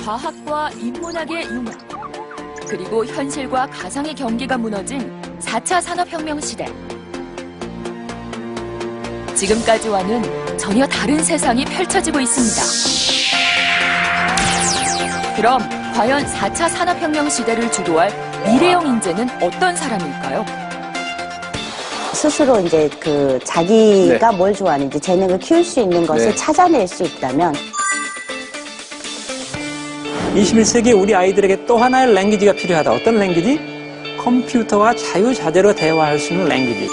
과학과 인문학의 융합, 그리고 현실과 가상의 경계가 무너진 4차 산업혁명 시대. 지금까지와는 전혀 다른 세상이 펼쳐지고 있습니다. 그럼 과연 4차 산업혁명 시대를 주도할 미래형 인재는 어떤 사람일까요? 스스로 이제 자기가 뭘 좋아하는지 재능을 키울 수 있는 것을 찾아낼 수 있다면 21세기 우리 아이들에게 또 하나의 랭귀지가 필요하다. 어떤 랭귀지? 컴퓨터와 자유자재로 대화할 수 있는 랭귀지.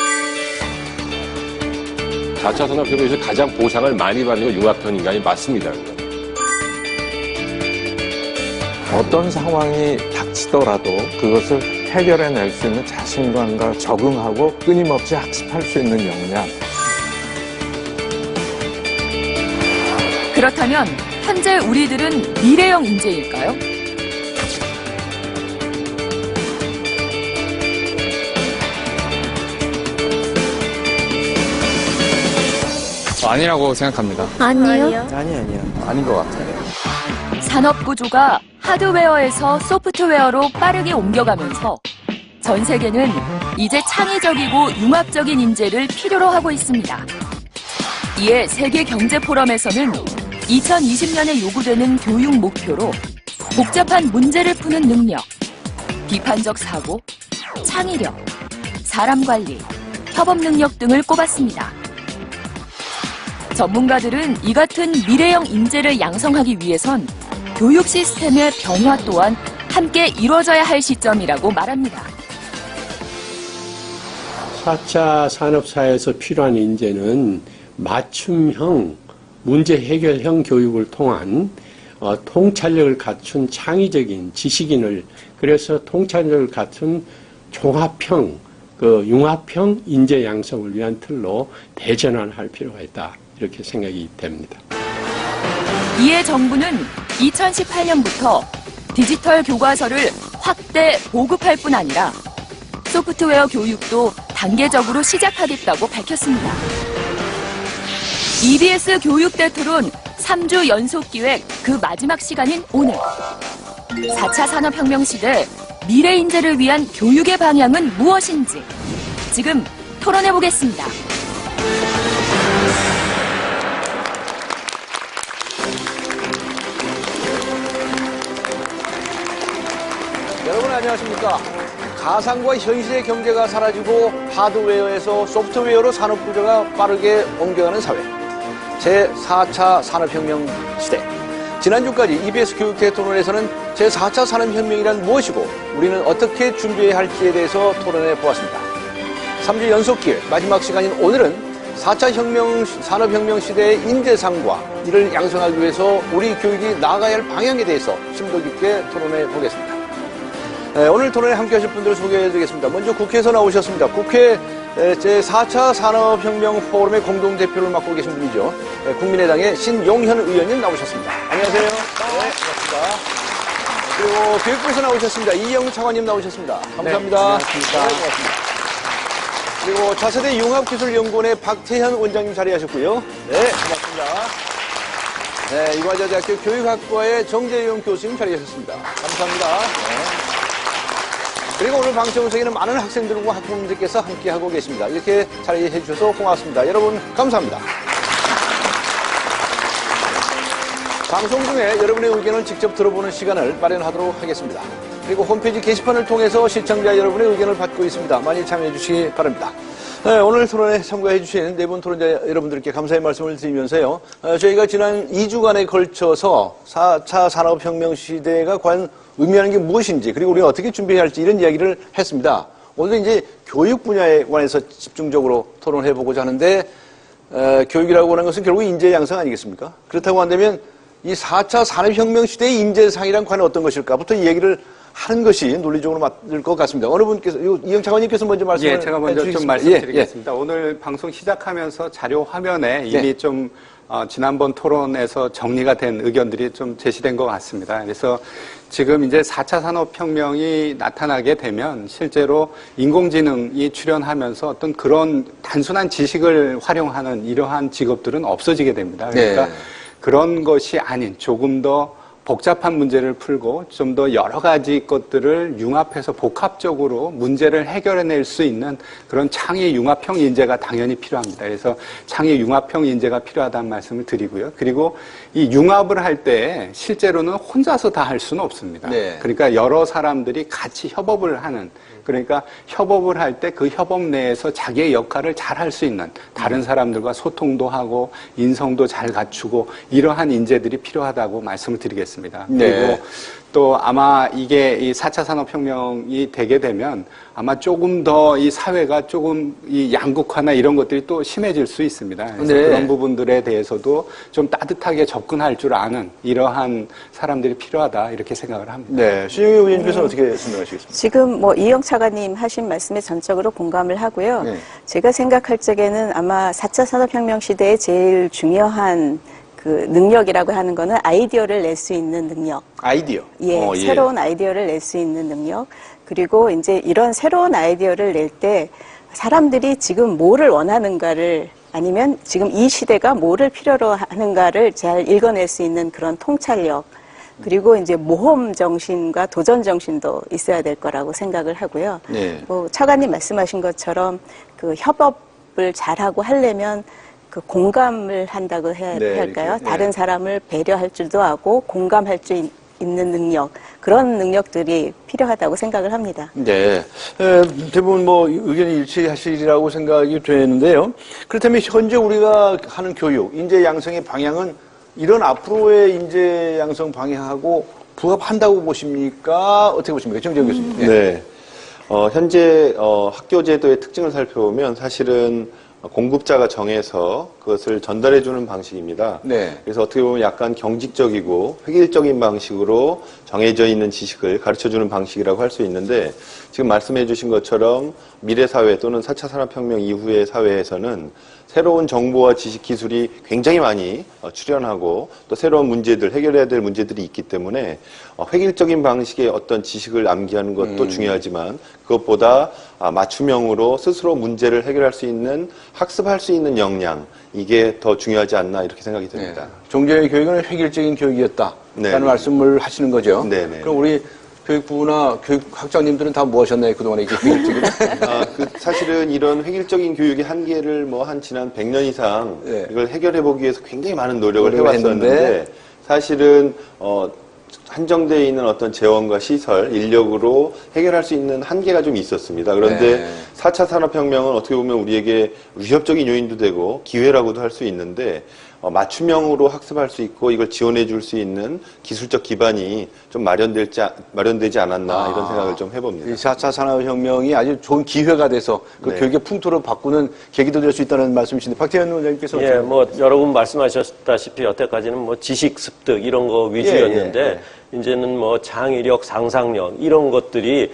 4차 산업혁명에서 가장 보상을 많이 받는 건 융합형 인간이 맞습니다. 어떤 상황이 닥치더라도 그것을 해결해낼 수 있는 자신감과 적응하고 끊임없이 학습할 수 있는 역량. 그렇다면 현재 우리들은 미래형 인재일까요? 아니라고 생각합니다. 아니요. 아니요. 아닌 것 같아요. 산업 구조가 하드웨어에서 소프트웨어로 빠르게 옮겨가면서 전 세계는 이제 창의적이고 융합적인 인재를 필요로 하고 있습니다. 이에 세계경제포럼에서는 2020년에 요구되는 교육 목표로 복잡한 문제를 푸는 능력, 비판적 사고, 창의력, 사람 관리, 협업 능력 등을 꼽았습니다. 전문가들은 이 같은 미래형 인재를 양성하기 위해선 교육 시스템의 변화 또한 함께 이루어져야 할 시점이라고 말합니다. 4차 산업사회에서 필요한 인재는 맞춤형, 문제 해결형 교육을 통한 통찰력을 갖춘 창의적인 지식인을, 그래서 통찰력을 갖춘 종합형, 융합형 인재 양성을 위한 틀로 대전환할 필요가 있다. 이렇게 생각이 됩니다. 이에 정부는 2018년부터 디지털 교과서를 확대 보급할 뿐 아니라 소프트웨어 교육도 단계적으로 시작하겠다고 밝혔습니다. EBS 교육대 토론 3주 연속 기획 그 마지막 시간인 오늘. 4차 산업혁명 시대 미래 인재를 위한 교육의 방향은 무엇인지 지금 토론해보겠습니다. 여러분 안녕하십니까? 가상과 현실의 경계가 사라지고 하드웨어에서 소프트웨어로 산업 구조가 빠르게 옮겨가는 사회. 제4차 산업혁명 시대. 지난주까지 EBS 교육대 토론에서는 제4차 산업혁명이란 무엇이고 우리는 어떻게 준비해야 할지에 대해서 토론해 보았습니다. 3주 연속 기회 마지막 시간인 오늘은 4차 산업혁명 시대의 인재상과 이를 양성하기 위해서 우리 교육이 나아가야 할 방향에 대해서 심도 깊게 토론해 보겠습니다. 오늘 토론에 함께 하실 분들을 소개해 드리겠습니다. 먼저 국회에서 나오셨습니다. 국회 제4차 산업혁명 포럼의 공동대표를 맡고 계신 분이죠. 국민의당의 신용현 의원님 나오셨습니다. 안녕하세요. 네, 반갑습니다. 그리고 교육부에서 나오셨습니다. 이영우 차관님 나오셨습니다. 감사합니다. 네, 안녕하십니까. 네, 고맙습니다. 그리고 차세대 융합기술연구원의 박태현 원장님 자리하셨고요. 네, 고맙습니다. 네, 이화여대학교 교육학과의 정재용 교수님 자리하셨습니다. 감사합니다. 네. 그리고 오늘 방청석에는 많은 학생들과 학부모님들께서 함께하고 계십니다. 이렇게 자리해 주셔서 고맙습니다. 여러분 감사합니다. 방송 중에 여러분의 의견을 직접 들어보는 시간을 마련하도록 하겠습니다. 그리고 홈페이지 게시판을 통해서 시청자 여러분의 의견을 받고 있습니다. 많이 참여해 주시기 바랍니다. 네, 오늘 토론에 참가해 주신 네 분 토론자 여러분들께 감사의 말씀을 드리면서요. 저희가 지난 2주간에 걸쳐서 4차 산업혁명 시대가 과연 의미하는 게 무엇인지, 그리고 우리가 어떻게 준비해야 할지 이런 이야기를 했습니다. 오늘은 이제 교육 분야에 관해서 집중적으로 토론해 보고자 하는데, 교육이라고 하는 것은 결국 인재 양성 아니겠습니까? 그렇다고 한다면 이 4차 산업혁명 시대의 인재상이란 과연 어떤 것일까부터 이 얘기를 하는 것이 논리적으로 맞을 것 같습니다. 어느 분께서, 이영 차관님께서 먼저 말씀을 해주시겠습니다. 제가 먼저 좀 말씀드리겠습니다. 오늘 방송 시작하면서 자료 화면에 이미 좀 지난번 토론에서 정리가 된 의견들이 좀 제시된 것 같습니다. 그래서 지금 이제 4차 산업혁명이 나타나게 되면 실제로 인공지능이 출현하면서 어떤 그런 단순한 지식을 활용하는 이러한 직업들은 없어지게 됩니다. 그러니까 그런 것이 아닌 조금 더 복잡한 문제를 풀고 좀 더 여러 가지 것들을 융합해서 복합적으로 문제를 해결해낼 수 있는 그런 창의 융합형 인재가 당연히 필요합니다. 그래서 창의 융합형 인재가 필요하다는 말씀을 드리고요. 그리고 이 융합을 할 때 실제로는 혼자서 다 할 수는 없습니다. 네. 그러니까 여러 사람들이 같이 협업을 하는, 그러니까 협업을 할 때 그 협업 내에서 자기의 역할을 잘 할 수 있는, 다른 사람들과 소통도 하고 인성도 잘 갖추고 이러한 인재들이 필요하다고 말씀을 드리겠습니다. 네. 그리고 또 아마 이게 이 4차 산업혁명이 되게 되면 아마 조금 더 이 사회가 조금 이 양극화나 이런 것들이 또 심해질 수 있습니다. 그래서 네. 그런 부분들에 대해서도 좀 따뜻하게 접근할 줄 아는 이러한 사람들이 필요하다 이렇게 생각을 합니다. 네. 신영희 의원님께서는 어떻게 생각하시겠습니까? 지금 뭐 이영 차관님 하신 말씀에 전적으로 공감을 하고요. 네. 제가 생각할 적에는 아마 4차 산업혁명 시대에 제일 중요한 그 능력이라고 하는 거는 아이디어를 낼 수 있는 능력. 아이디어. 예, 새로운 아이디어를 낼 수 있는 능력. 그리고 이제 이런 새로운 아이디어를 낼 때 사람들이 지금 뭐를 원하는가를 아니면 지금 이 시대가 뭐를 필요로 하는가를 잘 읽어낼 수 있는 그런 통찰력. 그리고 이제 모험 정신과 도전 정신도 있어야 될 거라고 생각을 하고요. 네. 뭐 차관님 말씀하신 것처럼 그 협업을 잘하고 하려면 그 공감을 한다고 해야 네, 할까요? 이렇게, 네. 다른 사람을 배려할 줄도 하고 공감할 줄 있는 능력, 그런 능력들이 필요하다고 생각을 합니다. 네. 대부분 뭐 의견이 일치하시리라고 생각이 되는데요. 그렇다면 현재 우리가 하는 교육, 인재 양성의 방향은 이런 앞으로의 인재 양성 방향하고 부합한다고 보십니까? 어떻게 보십니까? 정재영 교수님. 네. 현재 학교 제도의 특징을 살펴보면 사실은 공급자가 정해서 그것을 전달해주는 방식입니다. 네. 그래서 어떻게 보면 약간 경직적이고 획일적인 방식으로 정해져 있는 지식을 가르쳐주는 방식이라고 할 수 있는데, 지금 말씀해 주신 것처럼 미래 사회 또는 4차 산업혁명 이후의 사회에서는 새로운 정보와 지식 기술이 굉장히 많이 출현하고 또 새로운 문제들, 해결해야 될 문제들이 있기 때문에 획일적인 방식의 어떤 지식을 암기하는 것도 중요하지만 그것보다 맞춤형으로 스스로 문제를 해결할 수 있는, 학습할 수 있는 역량, 이게 더 중요하지 않나 이렇게 생각이 듭니다. 네. 종교의 교육은 획일적인 교육이었다라는 네. 말씀을 하시는 거죠. 네네. 그럼 우리 교육부나 교육학장님들은 다 뭐 하셨나요? 그동안에 이렇게 획일적인? 사실은 이런 획일적인 교육의 한계를 뭐 한 지난 100년 이상 네. 이걸 해결해 보기 위해서 굉장히 많은 노력을 노력을 해왔었는데 했는데 사실은 한정되어 있는 어떤 재원과 시설, 인력으로 해결할 수 있는 한계가 좀 있었습니다. 그런데 네. 4차 산업혁명은 어떻게 보면 우리에게 위협적인 요인도 되고 기회라고도 할 수 있는데 맞춤형으로 학습할 수 있고 이걸 지원해 줄 수 있는 기술적 기반이 좀 마련되지 않았나 이런 생각을 좀 해봅니다. 이 4차 산업혁명이 아주 좋은 기회가 돼서 그 네. 교육의 풍토를 바꾸는 계기도 될 수 있다는 말씀이신데, 박태현 원장님께서 예, 뭐 여러분 말씀하셨다시피 여태까지는 뭐 지식 습득 이런 거 위주였는데 이제는 뭐 창의력, 상상력 이런 것들이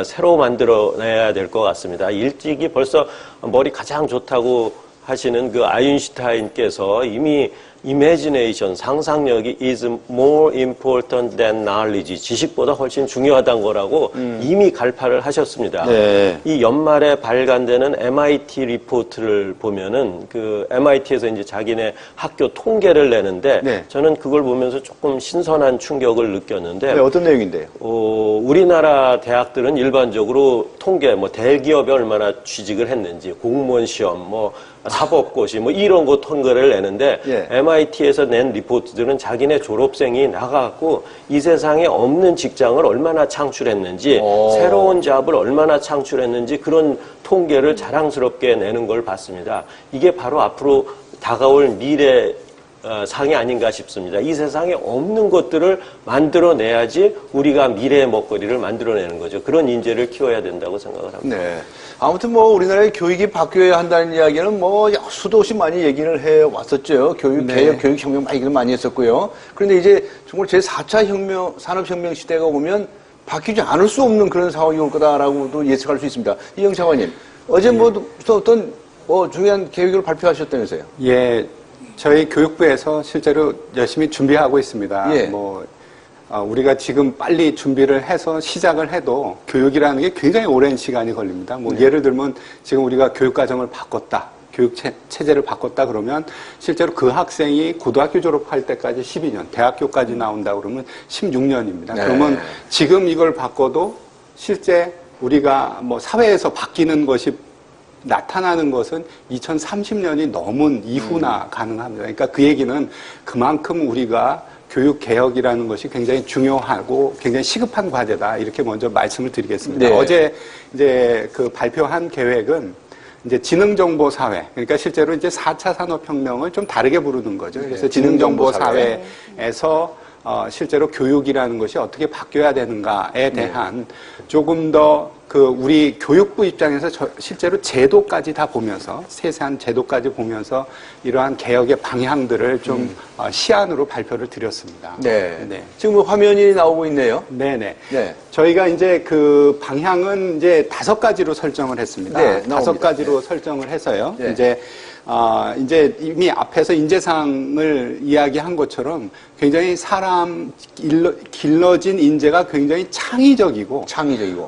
새로 만들어내야 될 것 같습니다. 일찍이 벌써 머리 가장 좋다고 하시는 그 아인슈타인께서 이미 imagination, 상상력이 is more important than knowledge, 지식보다 훨씬 중요하다는 거라고 이미 갈파를 하셨습니다. 네. 이 연말에 발간되는 MIT 리포트를 보면은 그 MIT에서 이제 자기네 학교 통계를 내는데 네. 저는 그걸 보면서 조금 신선한 충격을 느꼈는데 네, 어떤 내용인데요? 우리나라 대학들은 일반적으로 통계, 뭐 대기업에 얼마나 취직을 했는지, 공무원 시험, 뭐 사법고시, 뭐 이런 거 통계를 내는데 예. MIT에서 낸 리포트들은 자기네 졸업생이 나가갖고 이 세상에 없는 직장을 얼마나 창출했는지, 새로운 잡을 얼마나 창출했는지 그런 통계를 자랑스럽게 내는 걸 봤습니다. 이게 바로 앞으로 다가올 미래 상이 아닌가 싶습니다. 이 세상에 없는 것들을 만들어내야지 우리가 미래의 먹거리를 만들어내는 거죠. 그런 인재를 키워야 된다고 생각을 합니다. 네. 아무튼 뭐 우리나라의 교육이 바뀌어야 한다는 이야기는 뭐 수도 없이 많이 얘기를 해 왔었죠. 교육 개혁, 교육 혁명 얘기를 많이 했었고요. 그런데 이제 정말 제4차 산업혁명 시대가 오면 바뀌지 않을 수 없는 그런 상황이 올 거다라고도 예측할 수 있습니다. 이영 차관님, 어제 뭐 어떤 중요한 계획을 발표하셨다면서요? 예. 저희 교육부에서 실제로 열심히 준비하고 있습니다. 예. 우리가 지금 빨리 준비를 해서 시작을 해도 교육이라는 게 굉장히 오랜 시간이 걸립니다. 예를 들면 지금 우리가 교육과정을 바꿨다. 교육 체제를 바꿨다 그러면 실제로 그 학생이 고등학교 졸업할 때까지 12년, 대학교까지 나온다 그러면 16년입니다. 네. 그러면 지금 이걸 바꿔도 실제 우리가 뭐 사회에서 바뀌는 것이 나타나는 것은 2030년이 넘은 이후나 가능합니다. 그러니까 그 얘기는 그만큼 우리가 교육 개혁이라는 것이 굉장히 중요하고 굉장히 시급한 과제다. 이렇게 먼저 말씀을 드리겠습니다. 네. 어제 이제 그 발표한 계획은 이제 지능정보사회, 그러니까 실제로 이제 4차 산업혁명을 좀 다르게 부르는 거죠. 그래서 지능정보사회에서 실제로 교육이라는 것이 어떻게 바뀌어야 되는가에 대한 조금 더 우리 교육부 입장에서 실제로 제도까지 다 보면서, 세세한 제도까지 보면서 이러한 개혁의 방향들을 좀 시안으로 발표를 드렸습니다. 네. 네. 지금 화면이 나오고 있네요. 네네. 네. 저희가 이제 그 방향은 이제 5가지로 설정을 했습니다. 네, 5가지로 네. 설정을 해서요. 네. 이제 이미 앞에서 인재상을 이야기한 것처럼 굉장히 길러진 인재가 굉장히 창의적이고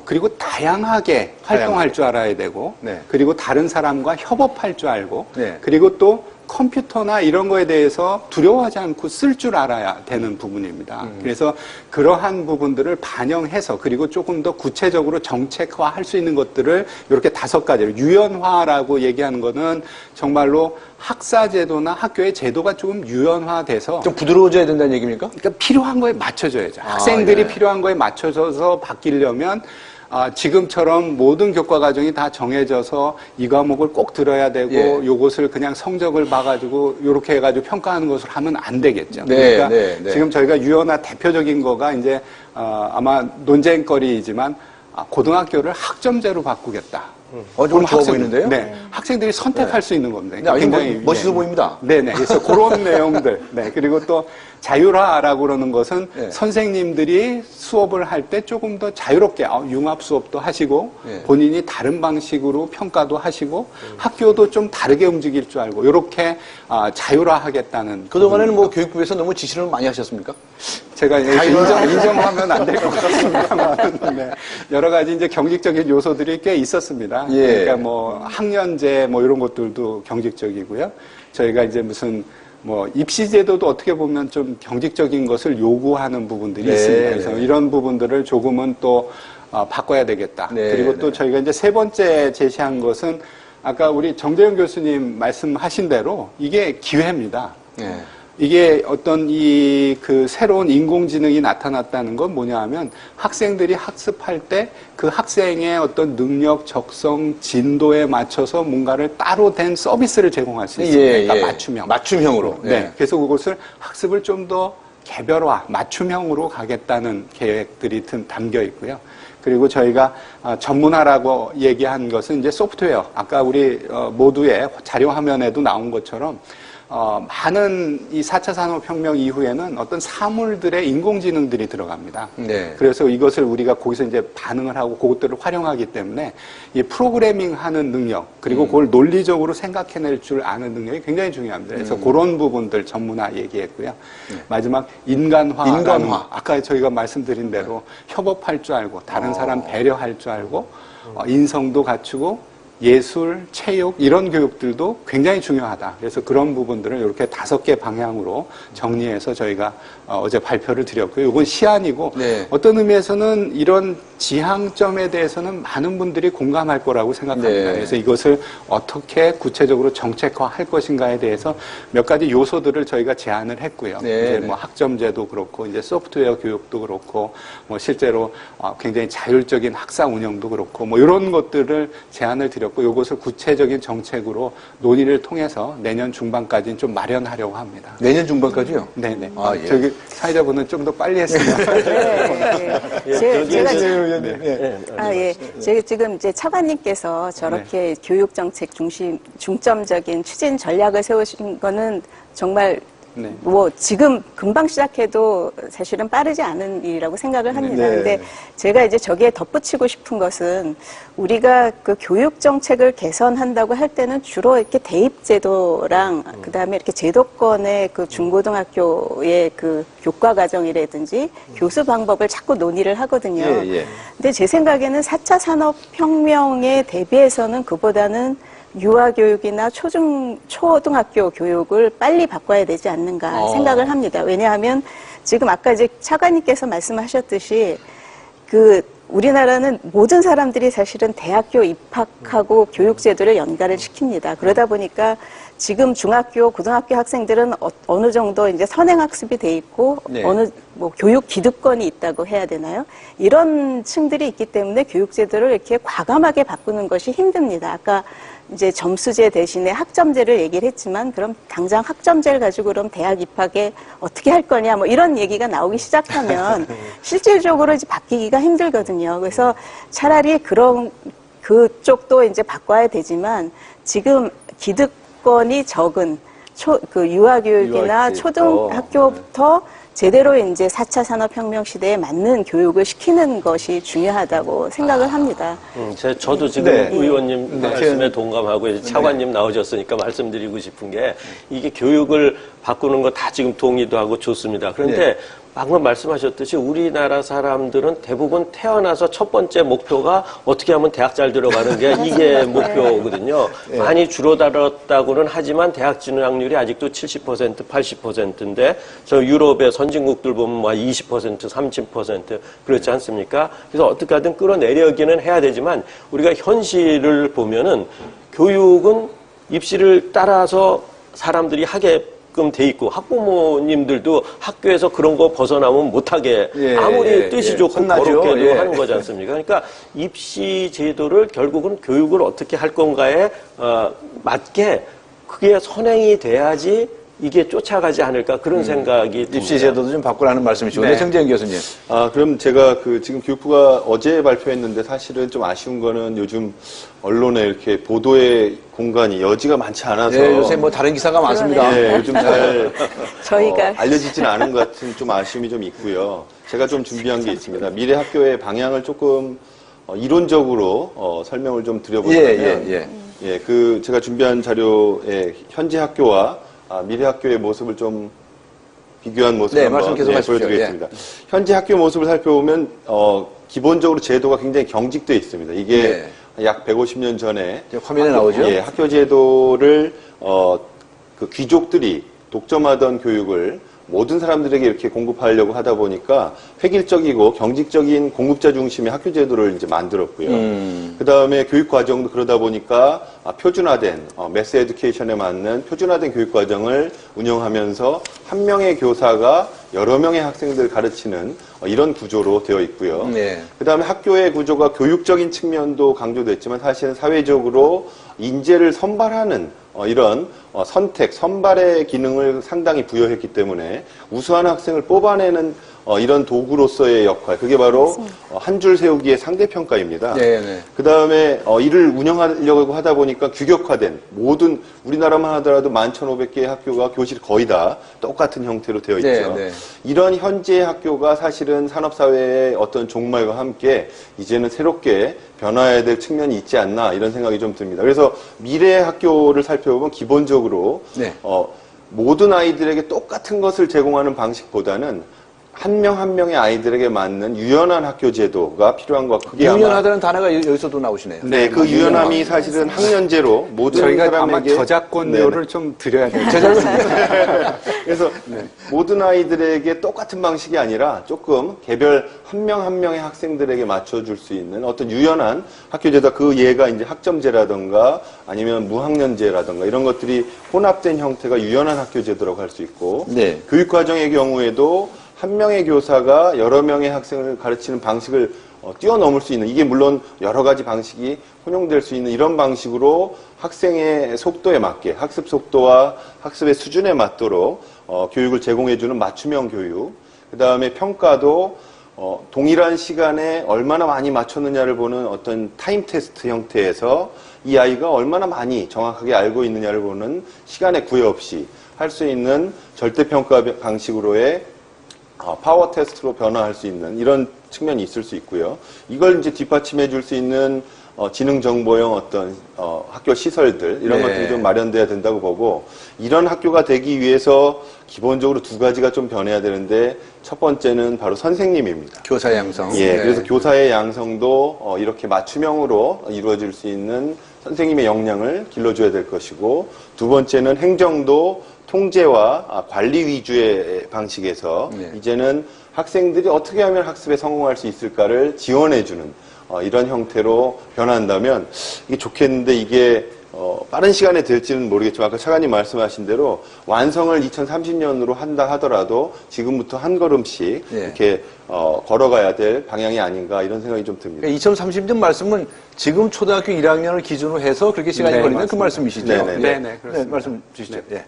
그리고 다양하게 활동할 줄 알아야 되고 네. 그리고 다른 사람과 협업할 줄 알고 네. 그리고 또 컴퓨터나 이런 거에 대해서 두려워하지 않고 쓸 줄 알아야 되는 부분입니다. 그래서 그러한 부분들을 반영해서 그리고 조금 더 구체적으로 정책화할 수 있는 것들을 이렇게 5가지로 유연화라고 얘기하는 거는 정말로 학사제도나 학교의 제도가 조금 유연화돼서 좀 부드러워져야 된다는 얘기입니까? 그러니까 필요한 거에 맞춰줘야죠. 학생들이 예. 필요한 거에 맞춰져서 바뀌려면 지금처럼 모든 교과 과정이 다 정해져서 이 과목을 꼭 들어야 되고 예. 요것을 그냥 성적을 봐가지고 요렇게 해가지고 평가하는 것을 하면 안 되겠죠. 네, 그러니까 네. 지금 저희가 유연화 대표적인 거가 이제 아마 논쟁거리이지만 고등학교를 학점제로 바꾸겠다. 좀 좋아 보이는데요? 네, 학생들이 선택할 수 있는 겁니다. 네, 굉장히 멋있어 보입니다. 네네. 그래서 그런 내용들. 네. 그리고 또 자율화라고 그러는 것은 네. 선생님들이 수업을 할 때 조금 더 자유롭게 융합 수업도 하시고 네. 본인이 다른 방식으로 평가도 하시고 학교도 좀 다르게 움직일 줄 알고 이렇게 자율화하겠다는. 그동안에는 뭐 교육부에서 너무 지시를 많이 하셨습니까? 제가 인정하면 안 될 것 같습니다만 네. 여러 가지 이제 경직적인 요소들이 꽤 있었습니다. 예. 그러니까 뭐 학년제 뭐 이런 것들도 경직적이고요. 저희가 이제 무슨 뭐 입시제도도 어떻게 보면 좀 경직적인 것을 요구하는 부분들이 네, 있습니다. 그래서 네. 이런 부분들을 조금은 또 바꿔야 되겠다. 네, 그리고 또 네. 저희가 이제 3번째 제시한 것은 아까 우리 정재영 교수님 말씀하신 대로 이게 기회입니다. 네. 이게 어떤 그 새로운 인공지능이 나타났다는 건 뭐냐 하면 학생들이 학습할 때 그 학생의 어떤 능력, 적성, 진도에 맞춰서 뭔가를 따로 된 서비스를 제공할 수 있습니다. 그러니까 맞춤형으로. 네. 예. 그래서 그것을 학습을 좀 더 개별화, 맞춤형으로 가겠다는 계획들이 담겨 있고요. 그리고 저희가 전문화라고 얘기한 것은 이제 소프트웨어. 아까 우리 모두의 자료 화면에도 나온 것처럼 많은 이 4차 산업혁명 이후에는 어떤 사물들의 인공지능들이 들어갑니다. 네. 그래서 이것을 우리가 거기서 이제 반응을 하고 그것들을 활용하기 때문에 이 프로그래밍 하는 능력, 그리고 그걸 논리적으로 생각해낼 줄 아는 능력이 굉장히 중요합니다. 그래서 그런 부분들 전문화 얘기했고요. 마지막 인간화. 아까 저희가 말씀드린 대로 협업할 줄 알고, 다른 사람 배려할 줄 알고, 인성도 갖추고, 예술, 체육 이런 교육들도 굉장히 중요하다. 그래서 그런 부분들을 이렇게 5개 방향으로 정리해서 저희가 어제 발표를 드렸고요. 이건 시안이고 네. 어떤 의미에서는 이런 지향점에 대해서는 많은 분들이 공감할 거라고 생각합니다. 네. 그래서 이것을 어떻게 구체적으로 정책화할 것인가에 대해서 몇 가지 요소들을 저희가 제안을 했고요. 네. 이제 뭐 학점제도 그렇고 이제 소프트웨어 교육도 그렇고 뭐 실제로 굉장히 자율적인 학사 운영도 그렇고 뭐 이런 것들을 제안을 드렸고 이것을 구체적인 정책으로 논의를 통해서 내년 중반까지는 좀 마련하려고 합니다. 내년 중반까지요? 네네. 예. 저기 사회자분은 좀 더 빨리 했습니다. 제가 지금 이제 차관님께서 저렇게 교육 정책 중점적인 추진 전략을 세우신 거는 정말 네. 뭐 지금 금방 시작해도 사실은 빠르지 않은 일이라고 생각을 합니다. 네. 근데 제가 이제 저기에 덧붙이고 싶은 것은 우리가 그 교육 정책을 개선한다고 할 때는 주로 이렇게 대입 제도랑 그다음에 이렇게 제도권의 그 중고등학교의 그 교과 과정이라든지 교수 방법을 자꾸 논의를 하거든요. 예, 예. 근데 제 생각에는 4차 산업혁명에 대비해서는 그보다는 유아교육이나 초등학교 교육을 빨리 바꿔야 되지 않는가 생각을 합니다. 왜냐하면 지금 아까 이제 차관님께서 말씀하셨듯이 우리나라는 모든 사람들이 사실은 대학교 입학하고 교육제도를 연관을 시킵니다. 그러다 보니까 지금 중학교, 고등학교 학생들은 어느 정도 이제 선행학습이 돼 있고 네. 교육 기득권이 있다고 해야 되나요? 이런 층들이 있기 때문에 교육제도를 이렇게 과감하게 바꾸는 것이 힘듭니다. 아까 이제 점수제 대신에 학점제를 얘기를 했지만 그럼 당장 학점제를 가지고 그럼 대학 입학에 어떻게 할 거냐 뭐 이런 얘기가 나오기 시작하면 실질적으로 이제 바뀌기가 힘들거든요. 그래서 차라리 그쪽도 이제 바꿔야 되지만 지금 기득권이 적은 유아교육이나 초등학교부터 제대로 이제 4차 산업혁명 시대에 맞는 교육을 시키는 것이 중요하다고 생각을 합니다. 저도 지금 네. 의원님 말씀에 동감하고 이제 차관님 나오셨으니까 말씀드리고 싶은 게 이게 교육을 바꾸는 거 다 지금 동의도 하고 좋습니다. 그런데 방금 말씀하셨듯이 우리나라 사람들은 대부분 태어나서 첫 번째 목표가 어떻게 하면 대학 잘 들어가는 게 이게 목표거든요. 많이 줄어들었다고는 하지만 대학 진학률이 아직도 70%, 80%인데 저 유럽의 선진국들 보면 뭐 20%, 30% 그렇지 않습니까? 그래서 어떻게 하든 끌어내려기는 해야 되지만 우리가 현실을 보면은 교육은 입시를 따라서 사람들이 하게 돼 있고 학부모님들도 학교에서 그런 거 벗어나면 못하게 아무리 뜻이 좋고 그렇게도 하는 거지 않습니까? 그러니까 입시 제도를 결국은 교육을 어떻게 할 건가에 맞게 그게 선행이 돼야지 이게 쫓아가지 않을까 그런 생각이 듭니다. 입시 제도도 좀 바꾸라는 말씀이시고. 네. 정재영 교수님. 그럼 제가 지금 교육부가 어제 발표했는데 사실은 좀 아쉬운 거는 요즘 언론에 이렇게 보도의 공간이 여지가 많지 않아서. 네, 요새 뭐 다른 기사가 많습니다. 네, 요즘 잘 저희가 알려지지는 않은 것 같은 좀 아쉬움이 좀 있고요. 제가 좀 준비한 게 있습니다. 미래 학교의 방향을 조금 이론적으로 설명을 좀 드려보자면, 제가 준비한 자료에 현재 학교와 미래 학교의 모습을 좀 비교한 모습을 한번 보여드리겠습니다. 현재 학교 모습을 살펴보면 기본적으로 제도가 굉장히 경직되어 있습니다. 이게 약 150년 전에 화면에 나오죠. 학교 제도를 그 귀족들이 독점하던 교육을 모든 사람들에게 이렇게 공급하려고 하다 보니까 획일적이고 경직적인 공급자 중심의 학교 제도를 이제 만들었고요. 그 다음에 교육 과정도 그러다 보니까 표준화된 매스 에듀케이션에 맞는 표준화된 교육 과정을 운영하면서 한 명의 교사가 여러 명의 학생들 가르치는 이런 구조로 되어 있고요. 그 다음에 학교의 구조가 교육적인 측면도 강조됐지만 사실은 사회적으로 인재를 선발하는 이런 선발의 기능을 상당히 부여했기 때문에 우수한 학생을 뽑아내는 이런 도구로서의 역할, 그게 바로 한 줄 세우기의 상대평가입니다. 그 다음에 이를 운영하려고 하다 보니까 규격화된 모든 우리나라만 하더라도 11,500개의 학교가 교실이 거의 다 똑같은 형태로 되어 있죠. 이런 현재의 학교가 사실은 산업사회의 어떤 종말과 함께 이제는 새롭게 변화해야 될 측면이 있지 않나 이런 생각이 좀 듭니다. 그래서 미래의 학교를 살펴보면 기본적으로 모든 아이들에게 똑같은 것을 제공하는 방식보다는 한 명 한 명의 아이들에게 맞는 유연한 학교 제도가 필요한 것 같고 유연하다는 단어가 여기서도 나오시네요. 네, 그 유연함이 사실은 학년제로 모든 저희가 사람에게 아마 저작권료를 좀 드려야 돼요. 그래서 모든 아이들에게 똑같은 방식이 아니라 조금 개별 한 명 한 명의 학생들에게 맞춰줄 수 있는 어떤 유연한 학교 제도, 그 예가 이제 학점제라든가 아니면 무학년제라든가 이런 것들이 혼합된 형태가 유연한 학교 제도라고 할 수 있고 교육 과정의 경우에도 한 명의 교사가 여러 명의 학생을 가르치는 방식을 뛰어넘을 수 있는, 이게 물론 여러 가지 방식이 혼용될 수 있는 이런 방식으로 학생의 속도에 맞게 학습 속도와 학습의 수준에 맞도록 교육을 제공해주는 맞춤형 교육, 그 다음에 평가도 동일한 시간에 얼마나 많이 맞췄느냐를 보는 어떤 타임 테스트 형태에서 이 아이가 얼마나 많이 정확하게 알고 있느냐를 보는 시간의 구애 없이 할 수 있는 절대평가 방식으로의 파워 테스트로 변화할 수 있는 이런 측면이 있을 수 있고요. 이걸 이제 뒷받침해 줄 수 있는 지능정보형 어떤 학교 시설들 이런 네. 것들이 좀 마련돼야 된다고 보고 이런 학교가 되기 위해서 기본적으로 두 가지가 좀 변해야 되는데 첫 번째는 바로 선생님입니다. 교사 양성. 예, 네. 그래서 교사의 양성도 이렇게 맞춤형으로 이루어질 수 있는 선생님의 역량을 길러줘야 될 것이고 두 번째는 행정도 통제와 관리 위주의 방식에서 네. 이제는 학생들이 어떻게 하면 학습에 성공할 수 있을까를 지원해주는 이런 형태로 변한다면 이게 좋겠는데 이게 빠른 시간에 될지는 모르겠지만 아까 차관님 말씀하신 대로 완성을 2030년으로 한다 하더라도 지금부터 한 걸음씩 네. 이렇게 걸어가야 될 방향이 아닌가 이런 생각이 좀 듭니다. 2030년 말씀은 지금 초등학교 1학년을 기준으로 해서 그렇게 시간이 네, 걸리는 그 맞습니다. 말씀이시죠? 네, 네, 네, 그렇습니다. 말씀 주시죠. 네. 예.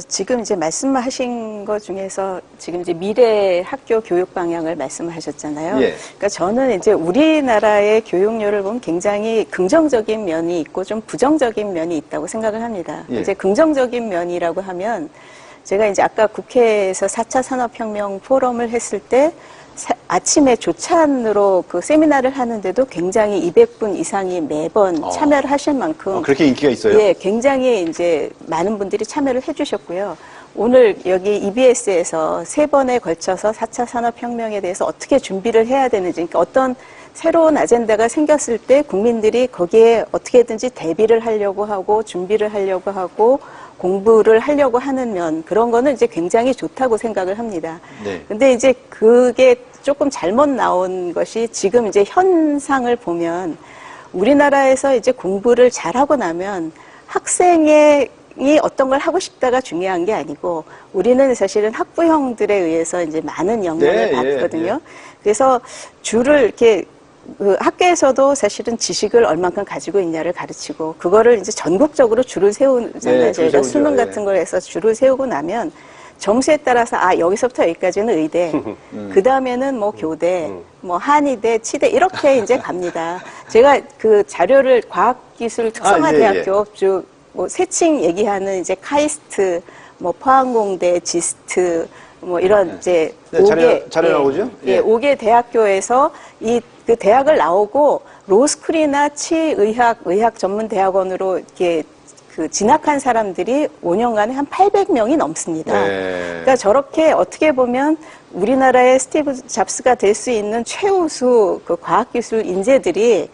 지금 이제 말씀하신 것 중에서 지금 이제 미래 학교 교육 방향을 말씀하셨잖아요. 예. 그러니까 저는 이제 우리나라의 교육료를 보면 굉장히 긍정적인 면이 있고 좀 부정적인 면이 있다고 생각을 합니다. 예. 이제 긍정적인 면이라고 하면 제가 이제 아까 국회에서 4차 산업혁명 포럼을 했을 때 아침에 조찬으로 그 세미나를 하는데도 굉장히 200분 이상이 매번 참여를 하실 만큼 그렇게 인기가 있어요? 예, 굉장히 이제 많은 분들이 참여를 해주셨고요. 오늘 여기 EBS에서 3번에 걸쳐서 4차 산업혁명에 대해서 어떻게 준비를 해야 되는지, 그러니까 어떤 새로운 아젠다가 생겼을 때 국민들이 거기에 어떻게든지 대비를 하려고 하고 준비를 하려고 하고 공부를 하려고 하는 면, 그런 거는 이제 굉장히 좋다고 생각을 합니다. 네. 근데 이제 그게 조금 잘못 나온 것이 지금 이제 현상을 보면 우리나라에서 이제 공부를 잘하고 나면 학생이 어떤 걸 하고 싶다가 중요한 게 아니고 우리는 사실은 학부형들에 의해서 이제 많은 영향을 네, 받거든요. 예. 그래서 줄을 이렇게 그 학교에서도 사실은 지식을 얼만큼 가지고 있냐를 가르치고 그거를 이제 전국적으로 줄을 세우잖아요. 네, 줄 저희가 세우죠. 수능 예. 같은 걸 해서 줄을 세우고 나면 점수에 따라서 여기서부터 여기까지는 의대, 그 다음에는 뭐 교대, 뭐 한의대, 치대 이렇게 이제 갑니다. 제가 그 자료를 과학기술 특성화대학교 뭐 세칭 얘기하는 이제 카이스트, 뭐 포항공대, 지스트 뭐 이런 이제 네, 5개 자료 나오죠? 예, 5개 대학교에서 그 대학을 나오고 로스쿨이나 의학 전문 대학원으로 이렇게 그 진학한 사람들이 5년간에 한 800명이 넘습니다. 네. 그러니까 저렇게 어떻게 보면 우리나라의 스티브 잡스가 될 수 있는 최우수 그 과학기술 인재들이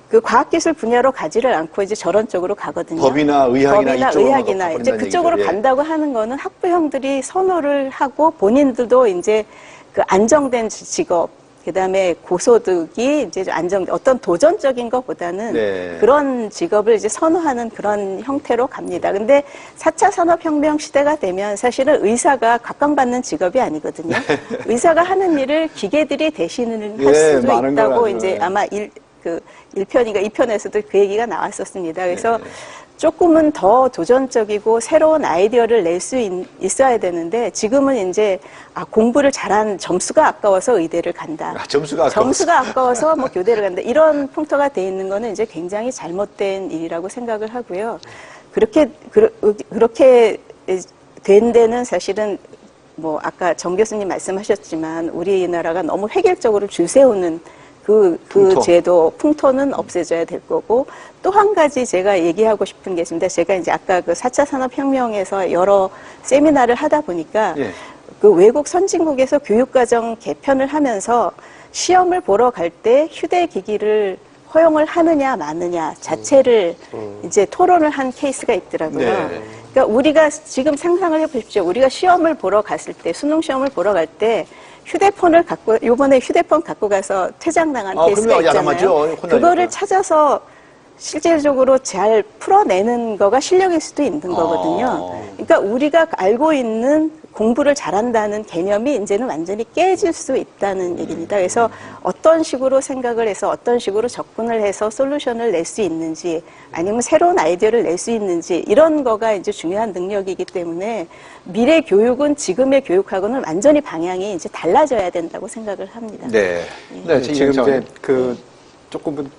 그 과학기술 분야로 가지를 않고 이제 저런 쪽으로 가거든요. 법이나 의학이나 이쪽으로 의학이나 가버린다는 이제 그쪽으로 얘기죠. 예. 간다고 하는 거는 학부형들이 선호를 하고 본인들도 이제 그 안정된 직업, 그다음에 고소득이 이제 어떤 도전적인 것보다는 네. 그런 직업을 이제 선호하는 그런 형태로 갑니다. 근데 4차 산업혁명 시대가 되면 사실은 의사가 각광받는 직업이 아니거든요. 의사가 하는 일을 기계들이 대신을 할 예, 수도 많은 걸 있다고 하죠. 이제 아마 1편인가 2편에서도 그 얘기가 나왔었습니다. 그래서 조금은 더 도전적이고 새로운 아이디어를 낼 수 있어야 되는데 지금은 이제 공부를 잘한 점수가 아까워서 의대를 간다. 점수가 아까워서 뭐 교대를 간다. 이런 풍토가 돼 있는 거는 이제 굉장히 잘못된 일이라고 생각을 하고요. 그렇게 된 데는 사실은 뭐 아까 정 교수님 말씀하셨지만 우리나라가 너무 획일적으로 줄 세우는 그 제도, 풍토는 없애져야 될 거고, 또 한 가지 제가 얘기하고 싶은 게 있습니다. 제가 이제 아까 그 4차 산업혁명에서 여러 세미나를 하다 보니까, 예. 그 외국 선진국에서 교육과정 개편을 하면서 시험을 보러 갈 때 휴대기기를 허용을 하느냐 마느냐 자체를 이제 토론을 한 케이스가 있더라고요. 네. 그러니까 우리가 지금 상상을 해보십시오. 우리가 시험을 보러 갔을 때, 수능 시험을 보러 갈 때, 요번에 휴대폰 갖고 가서 퇴장당한 케이스가 있잖아요. 그거를 찾아서 실질적으로 잘 풀어내는 거가 실력일 수도 있는 거거든요. 그러니까 우리가 알고 있는 공부를 잘한다는 개념이 이제는 완전히 깨질 수 있다는 얘기입니다. 그래서 어떤 식으로 생각을 해서 어떤 식으로 접근을 해서 솔루션을 낼 수 있는지 아니면 새로운 아이디어를 낼 수 있는지 이런 거가 이제 중요한 능력이기 때문에 미래 교육은 지금의 교육하고는 완전히 방향이 이제 달라져야 된다고 생각을 합니다. 네. 네, 지금 이제 조금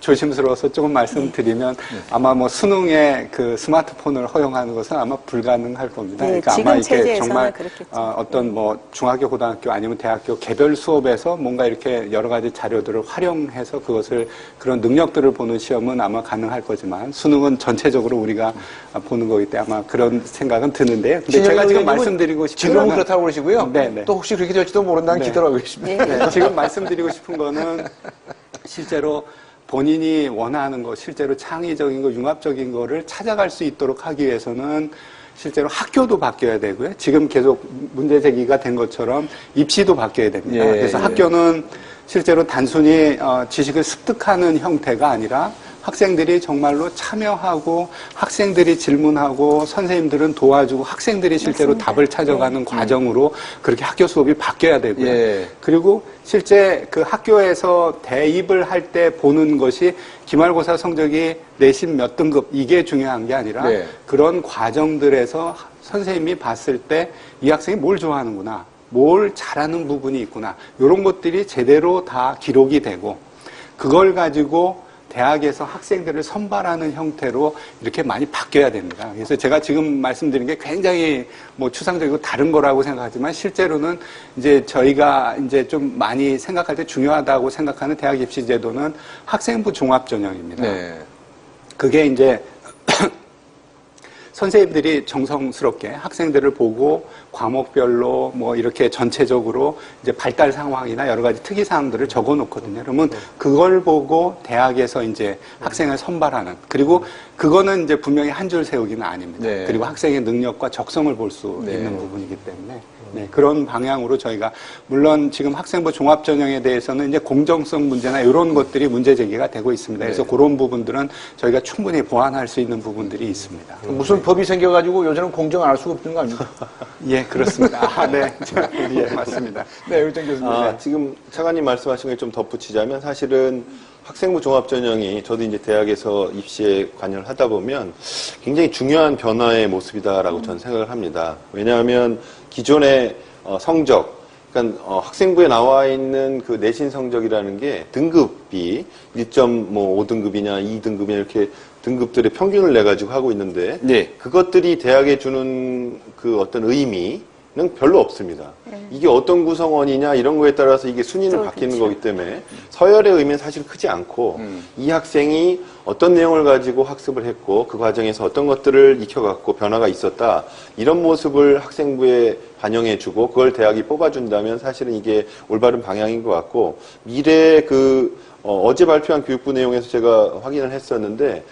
조심스러워서 조금 말씀드리면 아마 뭐 수능에 그 스마트폰을 허용하는 것은 아마 불가능할 겁니다. 네, 그러니까 지금 아마 이렇게 체제에서는 정말 그렇겠죠. 어떤 뭐 중학교, 고등학교 아니면 대학교 개별 수업에서 뭔가 이렇게 여러 가지 자료들을 활용해서 그것을 그런 능력들을 보는 시험은 아마 가능할 거지만 수능은 전체적으로 우리가 보는 거기 때문에 아마 그런 생각은 드는데요. 근데 제가 지금 말씀드리고 싶은 지금은 거는 그렇다고 그러시고요. 네네. 또 혹시 그렇게 될지도 모른다는 네. 기대를 하고 계십니다. 네, 지금 말씀드리고 싶은 거는 실제로 본인이 원하는 거, 실제로 창의적인 거, 융합적인 거를 찾아갈 수 있도록 하기 위해서는 실제로 학교도 바뀌어야 되고요. 지금 계속 문제 제기가 된 것처럼 입시도 바뀌어야 됩니다. 예, 그래서 예. 학교는 실제로 단순히 지식을 습득하는 형태가 아니라 학생들이 정말로 참여하고 학생들이 질문하고 선생님들은 도와주고 학생들이 실제로 맞습니다. 답을 찾아가는 과정으로 그렇게 학교 수업이 바뀌어야 되고요. 예. 그리고 실제 그 학교에서 대입을 할 때 보는 것이 기말고사 성적이 내신 몇 등급 이게 중요한 게 아니라 네. 그런 과정들에서 선생님이 봤을 때 이 학생이 뭘 좋아하는구나, 뭘 잘하는 부분이 있구나 이런 것들이 제대로 다 기록이 되고 그걸 가지고 대학에서 학생들을 선발하는 형태로 이렇게 많이 바뀌어야 됩니다. 그래서 제가 지금 말씀드린 게 굉장히 뭐 추상적이고 다른 거라고 생각하지만 실제로는 이제 저희가 이제 좀 많이 생각할 때 중요하다고 생각하는 대학 입시 제도는 학생부 종합 전형입니다. 네. 그게 이제 선생님들이 정성스럽게 학생들을 보고 과목별로 뭐 이렇게 전체적으로 이제 발달 상황이나 여러 가지 특이 사항들을 적어 놓거든요. 그러면 그걸 보고 대학에서 이제 학생을 선발하는, 그리고 그거는 이제 분명히 한 줄 세우기는 아닙니다. 네. 그리고 학생의 능력과 적성을 볼 수 네. 있는 부분이기 때문에 네, 그런 방향으로 저희가 물론 지금 학생부 종합 전형에 대해서는 이제 공정성 문제나 이런 것들이 문제 제기가 되고 있습니다. 그래서 네. 그런 부분들은 저희가 충분히 보완할 수 있는 부분들이 있습니다. 무슨 법이 생겨가지고 요새는 공정 안 할 수가 없는 거 아닙니까? 예, 그렇습니다. 아, 네. 예, 맞습니다. 네, 의장 교수님. 지금 차관님 말씀하신 걸 좀 덧붙이자면 사실은 학생부 종합전형이 저도 이제 대학에서 입시에 관여를 하다 보면 굉장히 중요한 변화의 모습이다라고 저는 생각을 합니다. 왜냐하면 기존의 성적, 그러니까 학생부에 나와 있는 그 내신 성적이라는 게 등급이 1.5등급이냐 2등급이냐 이렇게 등급들의 평균을 내 가지고 하고 있는데 네. 그것들이 대학에 주는 그 어떤 의미는 별로 없습니다. 이게 어떤 구성원이냐 이런 거에 따라서 이게 순위는 바뀌는 그렇죠. 거기 때문에 서열의 의미는 사실 크지 않고 이 학생이 어떤 내용을 가지고 학습을 했고 그 과정에서 어떤 것들을 익혀갖고 변화가 있었다 이런 모습을 학생부에 반영해주고 그걸 대학이 뽑아준다면 사실은 이게 올바른 방향인 것 같고 미래 어제 발표한 교육부 내용에서 제가 확인을 했었는데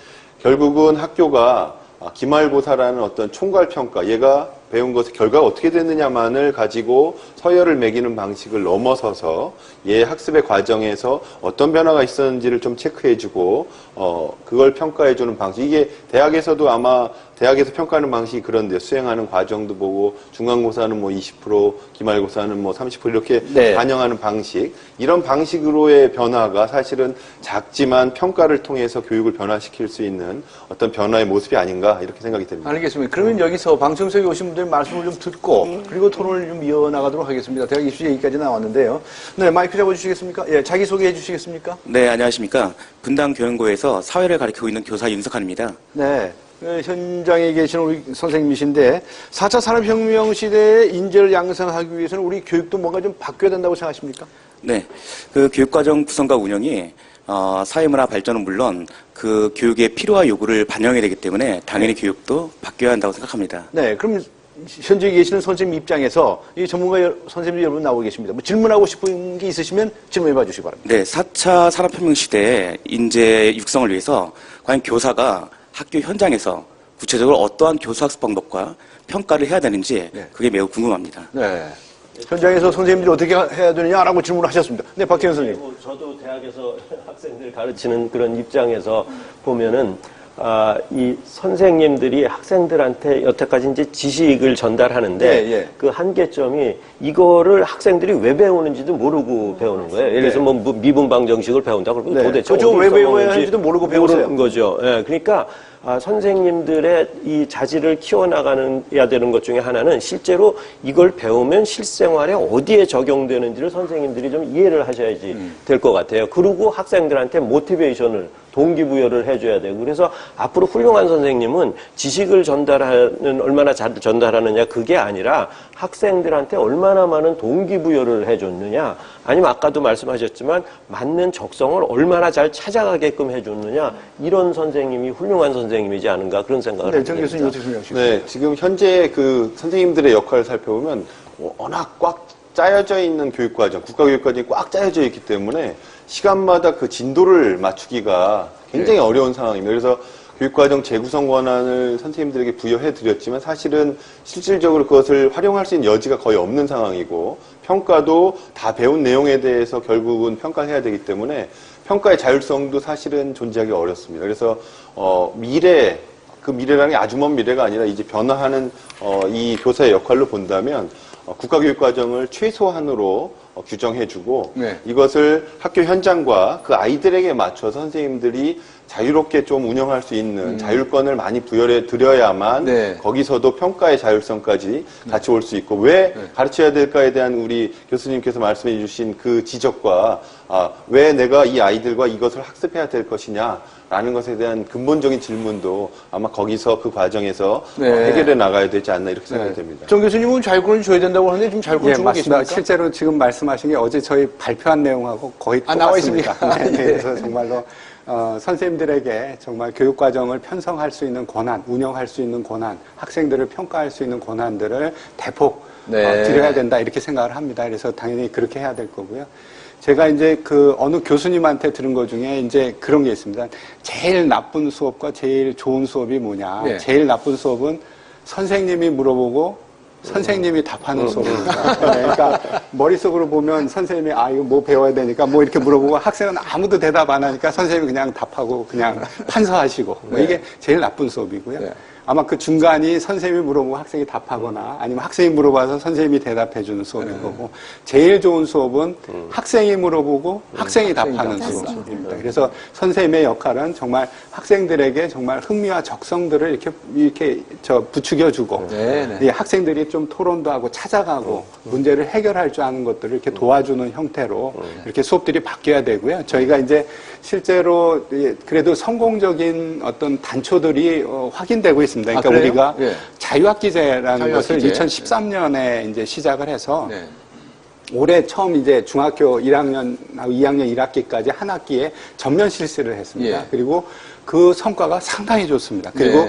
결국은 학교가 기말고사라는 어떤 총괄평가, 얘가 배운 것의 결과가 어떻게 됐느냐만을 가지고 서열을 매기는 방식을 넘어서서 얘 학습의 과정에서 어떤 변화가 있었는지를 좀 체크해주고 그걸 평가해주는 방식. 이게 대학에서도 아마 대학에서 평가하는 방식이 그런데 수행하는 과정도 보고 중간고사는 뭐 20%, 기말고사는 뭐 30% 이렇게 네. 반영하는 방식. 이런 방식으로의 변화가 사실은 작지만 평가를 통해서 교육을 변화시킬 수 있는 어떤 변화의 모습이 아닌가 이렇게 생각이 됩니다. 알겠습니다. 그러면 여기서 방청석에 오신 분들 말씀을 좀 듣고 그리고 토론을 좀 이어나가도록 하겠습니다. 대학 입시 얘기까지 나왔는데요. 네, 마이크 잡아주시겠습니까? 예, 자기소개해 주시겠습니까? 네, 안녕하십니까. 분당 교연고에서 사회를 가르치고 있는 교사 윤석환입니다. 네. 현장에 계시는 우리 선생님이신데 4차 산업혁명 시대에 인재를 양성하기 위해서는 우리 교육도 뭔가 좀 바뀌어야 된다고 생각하십니까? 네. 그 교육과정 구성과 운영이 사회문화 발전은 물론 그 교육의 필요와 요구를 반영해야 되기 때문에 당연히 교육도 바뀌어야 한다고 생각합니다. 네. 그럼 현재 계시는 선생님 입장에서 이 전문가 선생님들 여러분 나오고 계십니다. 뭐 질문하고 싶은 게 있으시면 질문해 봐 주시기 바랍니다. 네. 4차 산업혁명 시대에 인재 육성을 위해서 과연 교사가 학교 현장에서 구체적으로 어떠한 교수학습 방법과 평가를 해야 되는지 그게 매우 궁금합니다. 네. 현장에서 선생님들이 어떻게 해야 되느냐라고 질문을 하셨습니다. 네, 박태현 선생님. 저도 대학에서 학생들 가르치는 그런 입장에서 보면은 이 선생님들이 학생들한테 여태까지 이제 지식을 전달하는데 그 한계점이 이거를 학생들이 왜 배우는지도 모르고 배우는 거예요. 예를 들어서 뭐 미분방 정식을 배운다 그러고 도대체 그렇죠. 왜 배워야 하는지도 모르고 배우는 거죠. 예, 그러니까 선생님들의 이 자질을 키워나가야 되는 것 중에 하나는 실제로 이걸 배우면 실생활에 어디에 적용되는지를 선생님들이 좀 이해를 하셔야지 될 것 같아요. 그리고 학생들한테 모티베이션을 동기부여를 해줘야 되고 그래서 앞으로 훌륭한 선생님은 지식을 얼마나 잘 전달하느냐 그게 아니라 학생들한테 얼마나 많은 동기부여를 해줬느냐 아니면 아까도 말씀하셨지만 맞는 적성을 얼마나 잘 찾아가게끔 해줬느냐 이런 선생님이 훌륭한 선생님이지 않은가 그런 생각을 합니다. 정 교수님 어떻게 생각하십니까? 네, 지금 현재 그 선생님들의 역할을 살펴보면 워낙 꽉 짜여져 있는 교육과정, 국가교육과정이 꽉 짜여져 있기 때문에 시간마다 그 진도를 맞추기가 굉장히 어려운 상황입니다. 그래서 교육과정 재구성 권한을 선생님들에게 부여해 드렸지만 사실은 실질적으로 그것을 활용할 수 있는 여지가 거의 없는 상황이고 평가도 다 배운 내용에 대해서 결국은 평가를 해야 되기 때문에 평가의 자율성도 사실은 존재하기 어렵습니다. 그래서 그 미래라는 게 아주 먼 미래가 아니라 이제 변화하는 이 교사의 역할로 본다면 국가교육과정을 최소한으로 규정해주고 네. 이것을 학교 현장과 그 아이들에게 맞춰서 선생님들이 자유롭게 좀 운영할 수 있는 자율권을 많이 부여해 드려야만 네. 거기서도 평가의 자율성까지 같이 올 수 있고 왜 가르쳐야 될까에 대한 우리 교수님께서 말씀해 주신 그 지적과 왜 내가 이 아이들과 이것을 학습해야 될 것이냐 라는 것에 대한 근본적인 질문도 아마 거기서 그 과정에서 해결해 나가야 되지 않나 이렇게 생각이 됩니다. 정 교수님은 자율권을 줘야 된다고 하는데 지금 자율권 주고 맞습니다. 계십니까? 실제로 지금 말씀하신 게 어제 저희 발표한 내용하고 거의 똑같습니다. 나와 있습니까? 네, 그래서 정말로 선생님들에게 정말 교육과정을 편성할 수 있는 권한, 운영할 수 있는 권한, 학생들을 평가할 수 있는 권한들을 대폭 드려야 된다 이렇게 생각을 합니다. 그래서 당연히 그렇게 해야 될 거고요. 제가 이제 어느 교수님한테 들은 것 중에 이제 그런 게 있습니다. 제일 나쁜 수업과 제일 좋은 수업이 뭐냐. 네. 제일 나쁜 수업은 선생님이 물어보고 선생님이 답하는 수업입니다. 그러니까 머릿속으로 보면 선생님이 이거 뭐 배워야 되니까 뭐 이렇게 물어보고 학생은 아무도 대답 안 하니까 선생님이 그냥 답하고 그냥 판서하시고 뭐 이게 제일 나쁜 수업이고요. 아마 그 중간이 선생님이 물어보고 학생이 답하거나 아니면 학생이 물어봐서 선생님이 대답해 주는 수업인 거고 제일 좋은 수업은 학생이 물어보고 학생이 답하는 수업입니다. 그래서 선생님의 역할은 정말 학생들에게 정말 흥미와 적성들을 이렇게 부추겨 주고 이 학생들이 좀 토론도 하고 찾아가고 문제를 해결할 줄 아는 것들을 이렇게 도와주는 형태로 이렇게 수업들이 바뀌어야 되고요. 저희가 이제 실제로 그래도 성공적인 어떤 단초들이 확인되고 있습니다. 그러니까 우리가 자유학기제라는 것을 2013년에 이제 시작을 해서 올해 처음 이제 중학교 1학년, 2학년 1학기까지 한 학기에 전면 실시를 했습니다. 그리고 그 성과가 상당히 좋습니다. 그리고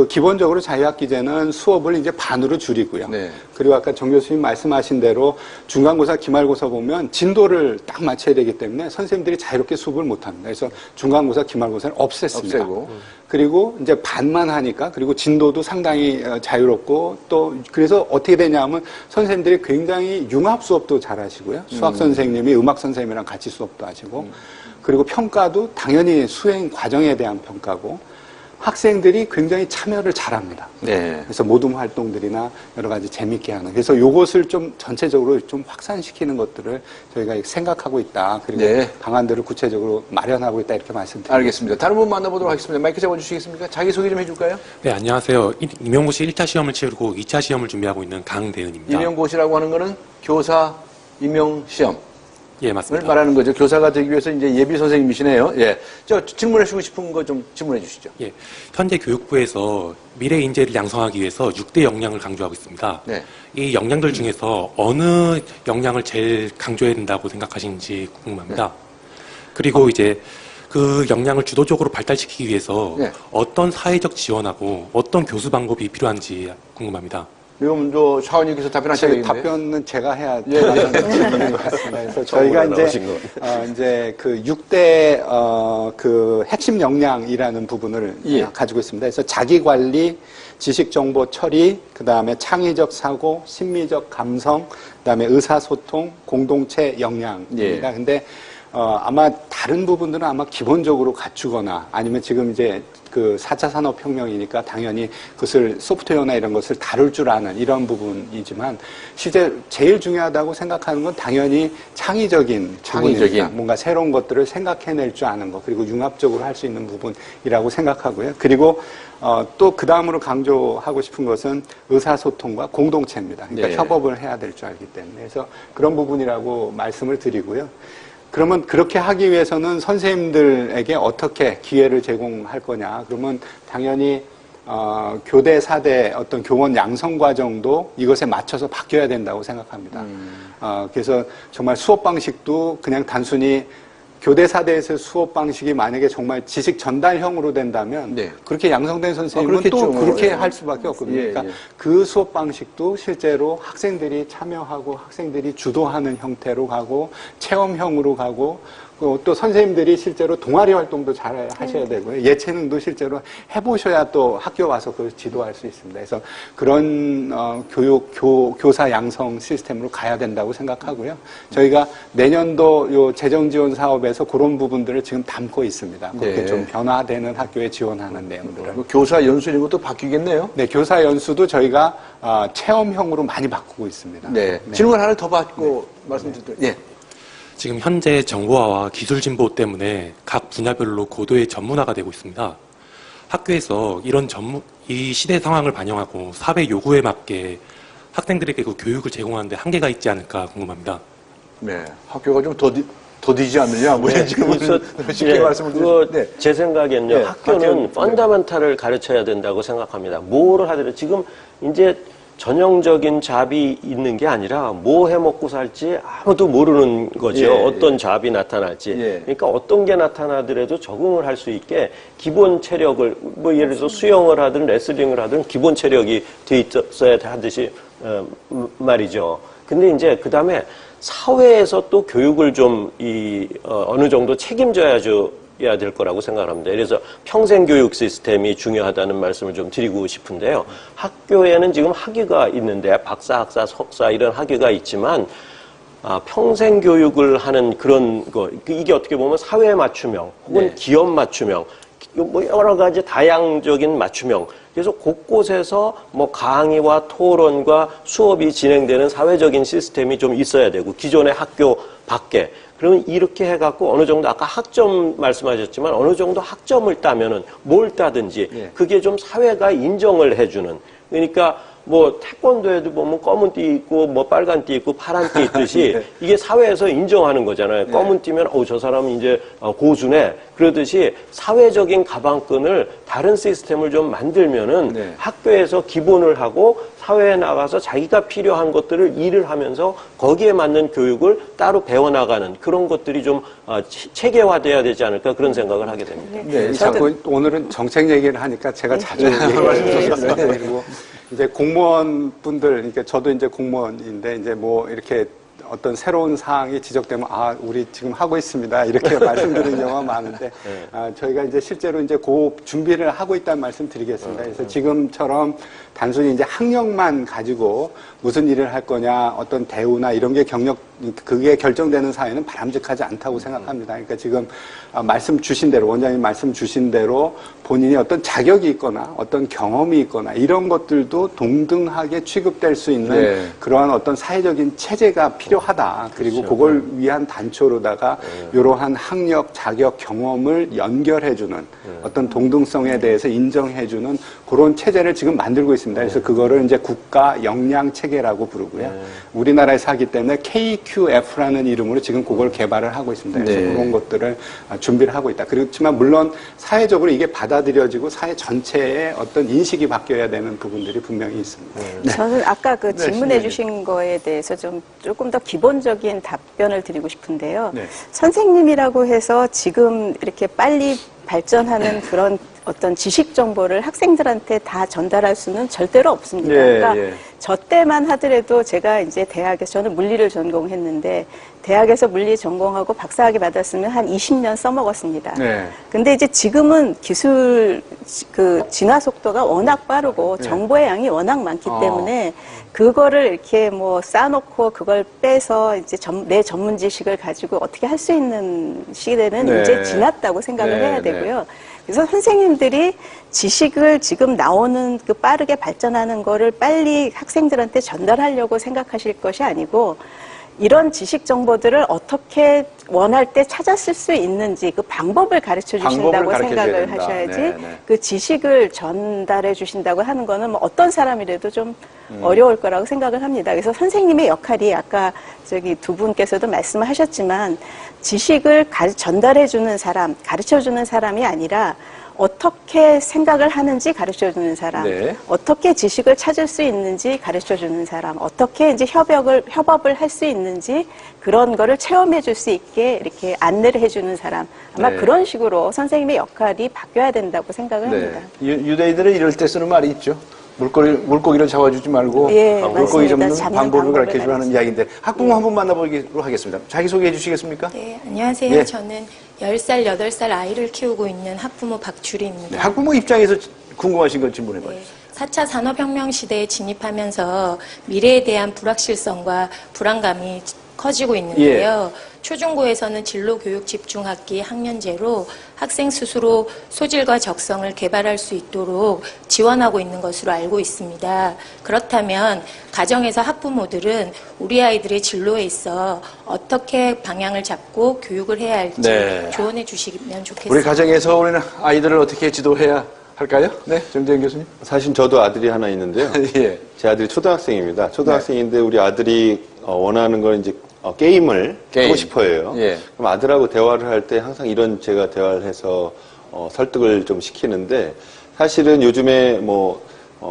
기본적으로 자유학기제는 수업을 이제 반으로 줄이고요. 그리고 아까 정 교수님 말씀하신 대로 중간고사, 기말고사 보면 진도를 딱 맞춰야 되기 때문에 선생님들이 자유롭게 수업을 못 합니다. 그래서 중간고사, 기말고사를 없앴습니다. 그리고 이제 반만 하니까 그리고 진도도 상당히 자유롭고 또 그래서 어떻게 되냐면 선생님들이 굉장히 융합 수업도 잘 하시고요. 수학 선생님이 음악 선생님이랑 같이 수업도 하시고 그리고 평가도 당연히 수행 과정에 대한 평가고 학생들이 굉장히 참여를 잘합니다. 그래서 모둠 활동들이나 여러 가지 재밌게 하는. 그래서 이것을 좀 전체적으로 좀 확산시키는 것들을 저희가 생각하고 있다. 그리고 방안들을 구체적으로 마련하고 있다 이렇게 말씀드립니다. 알겠습니다. 다른 분 만나보도록 하겠습니다. 마이크 잡아주시겠습니까? 자기소개 좀 해줄까요? 네, 안녕하세요. 임용고시 1차 시험을 치르고 2차 시험을 준비하고 있는 강대은입니다. 임용고시라고 하는 거는 교사 임용시험. 예, 맞습니다. 말하는 거죠. 교사가 되기 위해서 이제 예비 선생님이시네요. 저 질문하시고 싶은 거 좀 질문해 주시죠. 예. 현재 교육부에서 미래 인재를 양성하기 위해서 6대 역량을 강조하고 있습니다. 이 역량들 중에서 어느 역량을 제일 강조해야 된다고 생각하시는지 궁금합니다. 그리고 이제 그 역량을 주도적으로 발달시키기 위해서 어떤 사회적 지원하고 어떤 교수 방법이 필요한지 궁금합니다. 이건 샤원님께서 답변하셔야 되겠네요. 답변은 제가 해야 되는 질문인 것 같습니다. 그래서 저희가 이제 그 6대 그 핵심 역량이라는 부분을 가지고 있습니다. 그래서 자기 관리, 지식 정보 처리, 그 다음에 창의적 사고, 심미적 감성, 그 다음에 의사소통, 공동체 역량입니다. 근데 아마 다른 부분들은 아마 기본적으로 갖추거나 아니면 지금 이제 그 4차 산업혁명이니까 당연히 그것을 소프트웨어나 이런 것을 다룰 줄 아는 이런 부분이지만 실제 제일 중요하다고 생각하는 건 당연히 창의적인 부분입니다. 뭔가 새로운 것들을 생각해낼 줄 아는 것 그리고 융합적으로 할 수 있는 부분이라고 생각하고요. 그리고 또 그 다음으로 강조하고 싶은 것은 의사소통과 공동체입니다. 그러니까 네. 협업을 해야 될 줄 알기 때문에 그래서 그런 부분이라고 말씀을 드리고요. 그러면 그렇게 하기 위해서는 선생님들에게 어떻게 기회를 제공할 거냐. 그러면 당연히 교대, 사대 어떤 교원 양성 과정도 이것에 맞춰서 바뀌어야 된다고 생각합니다. 그래서 정말 수업 방식도 그냥 단순히 교대, 사대에서의 수업 방식이 만약에 정말 지식 전달형으로 된다면 그렇게 양성된 선생님은 또 그렇게 할 수밖에 없거든요. 그러니까 그 수업 방식도 실제로 학생들이 참여하고 학생들이 주도하는 형태로 가고 체험형으로 가고 또 선생님들이 실제로 동아리 활동도 잘 하셔야 되고요. 예체능도 실제로 해보셔야 또 학교 와서 그걸 지도할 수 있습니다. 그래서 그런 교사 양성 시스템으로 가야 된다고 생각하고요. 저희가 내년도 요 재정 지원 사업에서 그런 부분들을 지금 담고 있습니다. 그렇게 좀 변화되는 학교에 지원하는 내용들을. 교사 연수 이런 것도 바뀌겠네요. 네, 교사 연수도 저희가 체험형으로 많이 바꾸고 있습니다. 네. 질문 하나 더 받고 말씀드릴게요. 네. 지금 현재 정보화와 기술 진보 때문에 각 분야별로 고도의 전문화가 되고 있습니다. 학교에서 이 시대 상황을 반영하고 사회 요구에 맞게 학생들에게 그 교육을 제공하는데 한계가 있지 않을까 궁금합니다. 네, 학교가 좀 더디지 않느냐? 뭐 이런 질문을 쉽게 말씀을 드리는데. 제 생각에는요, 학교는 펀더멘탈을 가르쳐야 된다고 생각합니다. 뭐를 하더라도 지금 이제 전형적인 잡이 있는 게 아니라 뭐 해먹고 살지 아무도 모르는 거죠. 어떤 잡이 나타날지. 그러니까 어떤 게 나타나더라도 적응을 할 수 있게 기본 체력을 뭐 예를 들어서 수영을 하든 레슬링을 하든 기본 체력이 돼 있어야 하듯이 말이죠. 근데 이제 그 다음에 사회에서 또 교육을 좀 어느 정도 책임져야 될 거라고 생각합니다. 그래서 평생교육 시스템이 중요하다는 말씀을 좀 드리고 싶은데요. 학교에는 지금 학위가 있는데 박사, 학사, 석사 이런 학위가 있지만 평생교육을 하는 그런 거 이게 어떻게 보면 사회 맞춤형 혹은 기업 맞춤형 뭐 여러 가지 다양적인 맞춤형 그래서 곳곳에서 뭐 강의와 토론과 수업이 진행되는 사회적인 시스템이 좀 있어야 되고 기존의 학교 밖에 그러면 이렇게 해갖고 어느 정도 아까 학점 말씀하셨지만 어느 정도 학점을 따면은 뭘 따든지 그게 좀 사회가 인정을 해주는 그러니까 뭐 태권도에도 보면 검은 띠 있고 뭐 빨간 띠 있고 파란 띠 있듯이 이게 사회에서 인정하는 거잖아요. 검은 띠면 저 사람은 이제 고수네 그러듯이 사회적인 가방끈을 다른 시스템을 좀 만들면은 학교에서 기본을 하고 사회에 나가서 자기가 필요한 것들을 일을 하면서 거기에 맞는 교육을 따로 배워나가는 그런 것들이 좀 체계화돼야 되지 않을까 그런 생각을 하게 됩니다. 네, 자꾸 오늘은 정책 얘기를 하니까 제가 자주 얘기하셨어요. 그리고 이제 공무원 분들, 그러니까 저도 이제 공무원인데 이제 뭐 이렇게 어떤 새로운 사항이 지적되면 우리 지금 하고 있습니다. 이렇게 말씀드리는 경우가 많은데 저희가 이제 실제로 이제 그 준비를 하고 있다는 말씀 드리겠습니다. 그래서 지금처럼 단순히 이제 학력만 가지고 무슨 일을 할 거냐, 어떤 대우나 이런 게 그게 결정되는 사회는 바람직하지 않다고 생각합니다. 그러니까 지금 말씀 주신 대로, 원장님 말씀 주신 대로 본인이 어떤 자격이 있거나 어떤 경험이 있거나 이런 것들도 동등하게 취급될 수 있는 그러한 어떤 사회적인 체제가 필요하다. 그리고 그걸 위한 단초로다가 이러한 학력, 자격, 경험을 연결해주는 어떤 동등성에 대해서 인정해주는 그런 체제를 지금 만들고 있습니다. 그래서 그거를 이제 국가 역량 체계라고 부르고요. 우리나라에서 하기 때문에 KQF라는 이름으로 지금 그걸 개발을 하고 있습니다. 그래서 그런 것들을 준비를 하고 있다. 그렇지만 물론 사회적으로 이게 받아들여지고 사회 전체의 어떤 인식이 바뀌어야 되는 부분들이 분명히 있습니다. 저는 아까 그 질문해 주신 거에 대해서 조금 더 기본적인 답변을 드리고 싶은데요. 선생님이라고 해서 지금 이렇게 빨리 발전하는 그런 어떤 지식 정보를 학생들한테 다 전달할 수는 절대로 없습니다. 예, 그러니까 예. 저 때만 하더라도 제가 이제 대학에서 저는 물리를 전공했는데 대학에서 물리 전공하고 박사학위 받았으면 한 20년 써먹었습니다. 네. 근데 이제 지금은 기술 그 진화 속도가 워낙 빠르고 정보의 양이 워낙 많기 때문에 그거를 이렇게 뭐 쌓아놓고 그걸 빼서 이제 내 전문 지식을 가지고 어떻게 할 수 있는 시대는 네. 이제 지났다고 생각을 네, 해야 되고요. 그래서 선생님들이 지식을 지금 나오는 그 빠르게 발전하는 거를 빨리 학생들한테 전달하려고 생각하실 것이 아니고 이런 지식 정보들을 어떻게 원할 때 찾았을 수 있는지 그 방법을 가르쳐 주신다고 생각을 하셔야지 그 지식을 전달해 주신다고 하는 거는 뭐 어떤 사람이라도 좀 어려울 거라고 생각을 합니다. 그래서 선생님의 역할이 아까 저기 두 분께서도 말씀을 하셨지만 지식을 전달해 주는 사람, 가르쳐 주는 사람이 아니라 어떻게 생각을 하는지 가르쳐주는 사람, 어떻게 지식을 찾을 수 있는지 가르쳐주는 사람, 어떻게 이제 협업을 할 수 있는지 그런 거를 체험해 줄 수 있게 이렇게 안내를 해주는 사람, 아마 그런 식으로 선생님의 역할이 바뀌어야 된다고 생각을 합니다. 유대인들은 이럴 때 쓰는 말이 있죠. 물고기를 잡아주지 말고 물고기 잡는 방법을 가르쳐주라 하는 이야기인데 학부모 한 분 만나보기로 하겠습니다. 자기소개해 주시겠습니까? 네, 안녕하세요. 저는 10살, 8살 아이를 키우고 있는 학부모 박주리입니다. 네, 학부모 입장에서 궁금하신 걸 질문해 봐요. 4차 산업혁명 시대에 진입하면서 미래에 대한 불확실성과 불안감이 커지고 있는데요. 초중고에서는 진로교육 집중학기 학년제로 학생 스스로 소질과 적성을 개발할 수 있도록 지원하고 있는 것으로 알고 있습니다. 그렇다면 가정에서 학부모들은 우리 아이들의 진로에 있어 어떻게 방향을 잡고 교육을 해야 할지 조언해 주시면 좋겠습니다. 우리 가정에서 우리는 아이들을 어떻게 지도해야 할까요? 네, 정재현 교수님. 사실 저도 아들이 하나 있는데요. 제 아들이 초등학생입니다. 초등학생인데 우리 아들이 원하는 건 이제 게임을 하고 싶어요. 그럼 아들하고 대화를 할 때 항상 이런 제가 대화를 해서 설득을 좀 시키는데 사실은 요즘에 뭐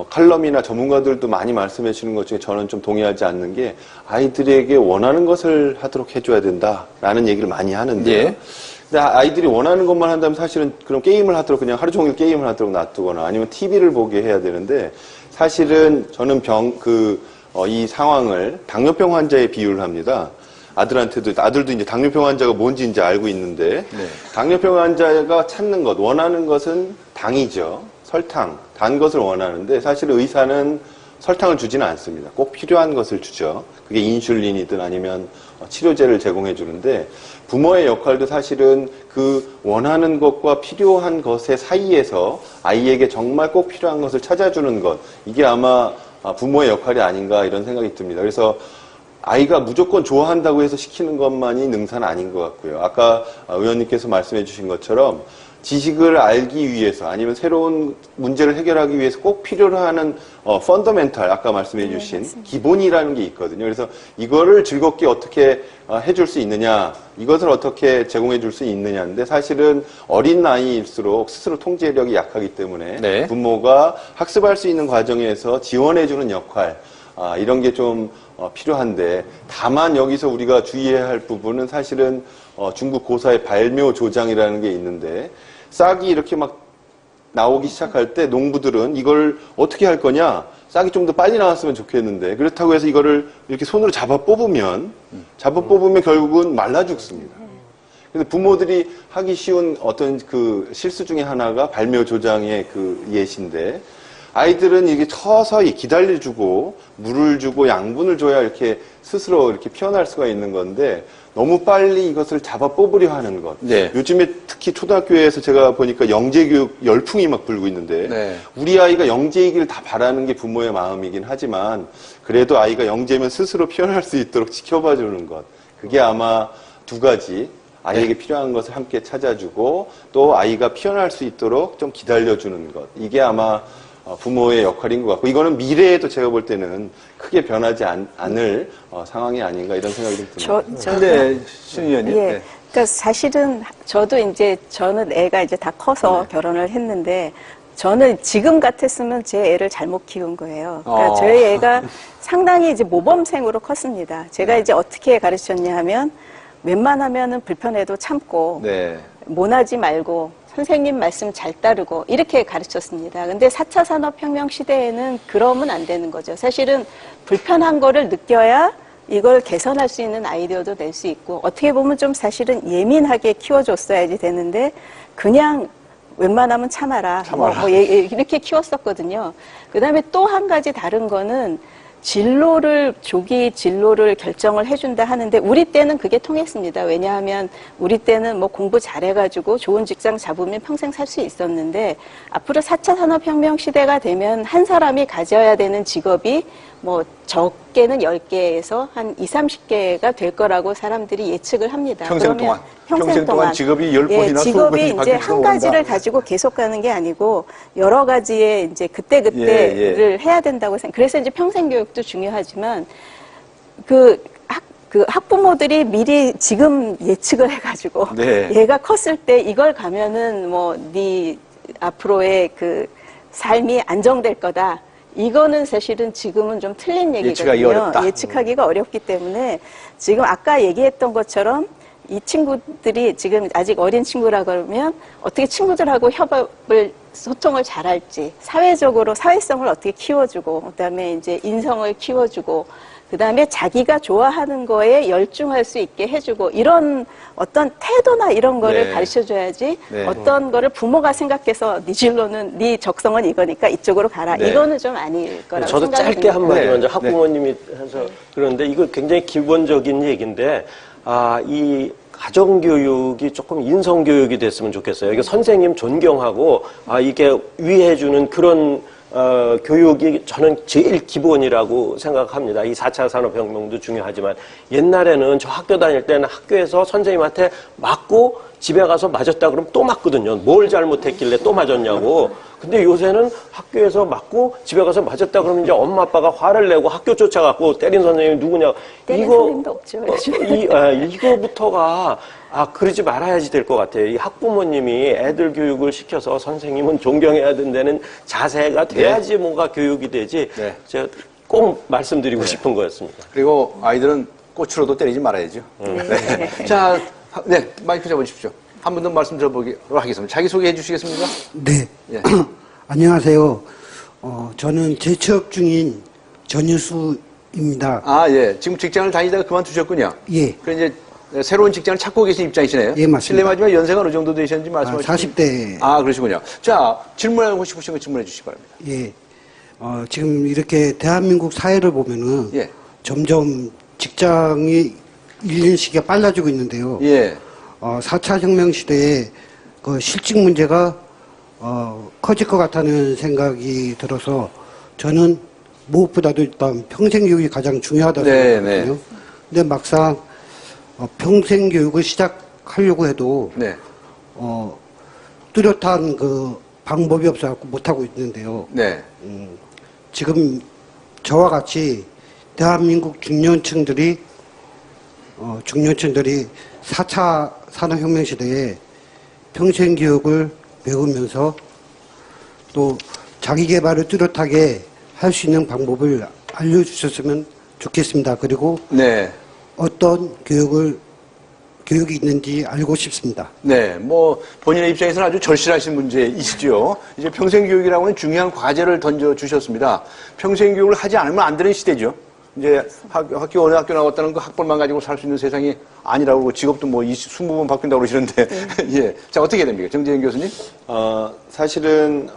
칼럼이나 전문가들도 많이 말씀해 주는 것 중에 저는 좀 동의하지 않는 게 아이들에게 원하는 것을 하도록 해줘야 된다라는 얘기를 많이 하는데요. 근데 아이들이 원하는 것만 한다면 사실은 그럼 게임을 하도록 그냥 하루 종일 게임을 하도록 놔두거나 아니면 TV를 보게 해야 되는데 사실은 저는 이 상황을 당뇨병 환자에 비유를 합니다. 아들도 이제 당뇨병 환자가 뭔지 이제 알고 있는데 당뇨병 환자가 찾는 것, 원하는 것은 당이죠. 설탕, 단 것을 원하는데 사실 의사는 설탕을 주지는 않습니다. 꼭 필요한 것을 주죠. 그게 인슐린이든 아니면 치료제를 제공해 주는데 부모의 역할도 사실은 그 원하는 것과 필요한 것의 사이에서 아이에게 정말 꼭 필요한 것을 찾아주는 것, 이게 아마 부모의 역할이 아닌가 이런 생각이 듭니다. 그래서 아이가 무조건 좋아한다고 해서 시키는 것만이 능사는 아닌 것 같고요. 아까 의원님께서 말씀해 주신 것처럼 지식을 알기 위해서 아니면 새로운 문제를 해결하기 위해서 꼭 필요로 하는 펀더멘탈, 아까 말씀해 주신 기본이라는 게 있거든요. 그래서 이거를 즐겁게 어떻게 해줄 수 있느냐, 이것을 어떻게 제공해 줄 수 있느냐인데 사실은 어린 나이일수록 스스로 통제력이 약하기 때문에 부모가 학습할 수 있는 과정에서 지원해 주는 역할, 이런 게 좀 필요한데 다만 여기서 우리가 주의해야 할 부분은 사실은 중국 고사의 발묘 조장이라는 게 있는데 싹이 이렇게 막 나오기 시작할 때 농부들은 이걸 어떻게 할 거냐, 싹이 좀 더 빨리 나왔으면 좋겠는데 그렇다고 해서 이거를 이렇게 손으로 잡아 뽑으면 결국은 말라 죽습니다. 그래서 부모들이 하기 쉬운 어떤 그 실수 중에 하나가 발묘 조장의 그 예시인데 아이들은 이게 서서히 기다려주고 물을 주고 양분을 줘야 이렇게 스스로 이렇게 피어날 수가 있는 건데 너무 빨리 이것을 잡아 뽑으려 하는 것. 요즘에 특히 초등학교에서 제가 보니까 영재교육 열풍이 막 불고 있는데 우리 아이가 영재이기를 다 바라는 게 부모의 마음이긴 하지만 그래도 아이가 영재면 스스로 피어날 수 있도록 지켜봐 주는 것. 그게 아마 두 가지. 아이에게 필요한 것을 함께 찾아주고 또 아이가 피어날 수 있도록 좀 기다려주는 것. 이게 아마 부모의 역할인 것 같고 이거는 미래에도 제가 볼 때는 크게 변하지 않을 상황이 아닌가 이런 생각이 좀 듭니다. 네, 신 의원님. 그러니까 사실은 저는 애가 이제 다 커서 결혼을 했는데 저는 지금 같았으면 제 애를 잘못 키운 거예요. 그러니까 저희 애가 상당히 이제 모범생으로 컸습니다. 제가 이제 어떻게 가르쳤냐 하면 웬만하면은 불편해도 참고 모나지 말고 선생님 말씀 잘 따르고 이렇게 가르쳤습니다. 근데 4차 산업혁명 시대에는 그러면 안 되는 거죠. 사실은 불편한 거를 느껴야 이걸 개선할 수 있는 아이디어도 낼 수 있고 어떻게 보면 좀 사실은 예민하게 키워줬어야지 되는데 그냥 웬만하면 참아라. 이렇게 키웠었거든요. 그다음에 또 한 가지 다른 거는 조기 진로를 결정을 해준다 하는데 우리 때는 그게 통했습니다. 왜냐하면 우리 때는 뭐 공부 잘해가지고 좋은 직장 잡으면 평생 살 수 있었는데 앞으로 4차 산업혁명 시대가 되면 한 사람이 가져야 되는 직업이 뭐 적게는 10개에서 한 20, 30개가 될 거라고 사람들이 예측을 합니다. 평생 동안 직업이 10번이나 예, 20번이 직업이 이제 한 가지를 온다. 가지고 계속 가는 게 아니고 여러 가지의 이제 그때를 해야 된다고 생각. 그래서 이제 평생 교육도 중요하지만 학부모들이 미리 지금 예측을 해가지고 얘가 컸을 때 이걸 가면은 뭐 네 앞으로의 그 삶이 안정될 거다. 이거는 사실은 지금은 좀 틀린 얘기거든요. 예측하기가 어렵기 때문에 지금 아까 얘기했던 것처럼 이 친구들이 지금 아직 어린 친구라 그러면 어떻게 친구들하고 소통을 잘할지, 사회적으로 사회성을 어떻게 키워주고, 그다음에 이제 인성을 키워주고, 그다음에 자기가 좋아하는 거에 열중할 수 있게 해주고 이런 어떤 태도나 이런 거를 가르쳐줘야지 어떤 거를 부모가 생각해서 네 진로는 네 적성은 이거니까 이쪽으로 가라. 이거는 좀 아닐 거라고 저도 생각이 짧게 듭니다. 한마디 먼저 학부모님이 해서 그런데 이거 굉장히 기본적인 얘기인데 이 가정교육이 조금 인성교육이 됐으면 좋겠어요. 이게 선생님 존경하고 이게 위해주는 그런 교육이 저는 제일 기본이라고 생각합니다. 이 4차 산업혁명도 중요하지만 옛날에는 저 학교 다닐 때는 학교에서 선생님한테 맞고 집에 가서 맞았다 그러면 또 맞거든요. 뭘 잘못했길래 또 맞았냐고. 근데 요새는 학교에서 맞고 집에 가서 맞았다 그러면 이제 엄마 아빠가 화를 내고 학교 쫓아갖고 때린 선생님이 누구냐. 때린 선생님도 없죠. 이거부터가 그러지 말아야지 될 것 같아요. 이 학부모님이 애들 교육을 시켜서 선생님은 존경해야 된다는 자세가 돼야지 뭔가 교육이 되지. 제가 꼭 말씀드리고 싶은 거였습니다. 그리고 아이들은 꽃으로도 때리지 말아야죠. 자, 마이크 잡아주십시오. 한 분 더 말씀 들어보기로 하겠습니다. 자기소개해 주시겠습니까? 네. 안녕하세요. 저는 재취업 중인 전유수입니다. 지금 직장을 다니다가 그만두셨군요. 예. 그럼 이제 새로운 직장을 찾고 계신 입장이시네요. 예, 맞습니다. 실례지만 연세가 어느 정도 되셨는지 말씀해 주시죠. 40대. 그러시군요. 자, 질문하고 싶으신 거 질문해 주시기 바랍니다. 예. 지금 이렇게 대한민국 사회를 보면은 점점 직장이 일년 시기가 빨라지고 있는데요. 4차 혁명 시대에 그 실직 문제가 커질 것 같다는 생각이 들어서 저는 무엇보다도 일단 평생교육이 가장 중요하다고 생각하거든요. 근데 막상 평생교육을 시작하려고 해도 뚜렷한 그 방법이 없어서 못하고 있는데요. 지금 저와 같이 대한민국 중년층들이 4차 산업혁명 시대에 평생교육을 배우면서 또 자기개발을 뚜렷하게 할 수 있는 방법을 알려주셨으면 좋겠습니다. 그리고 어떤 교육이 있는지 알고 싶습니다. 뭐 본인의 입장에서는 아주 절실하신 문제이시죠. 이제 평생교육이라고 하는 중요한 과제를 던져주셨습니다. 평생교육을 하지 않으면 안 되는 시대죠. 이제 어느 학교 나왔다는 그 학벌만 가지고 살 수 있는 세상이 아니라고 그러고 직업도 뭐 20번 바뀐다고 그러시는데 자, 어떻게 됩니까? 정재인 교수님? 사실은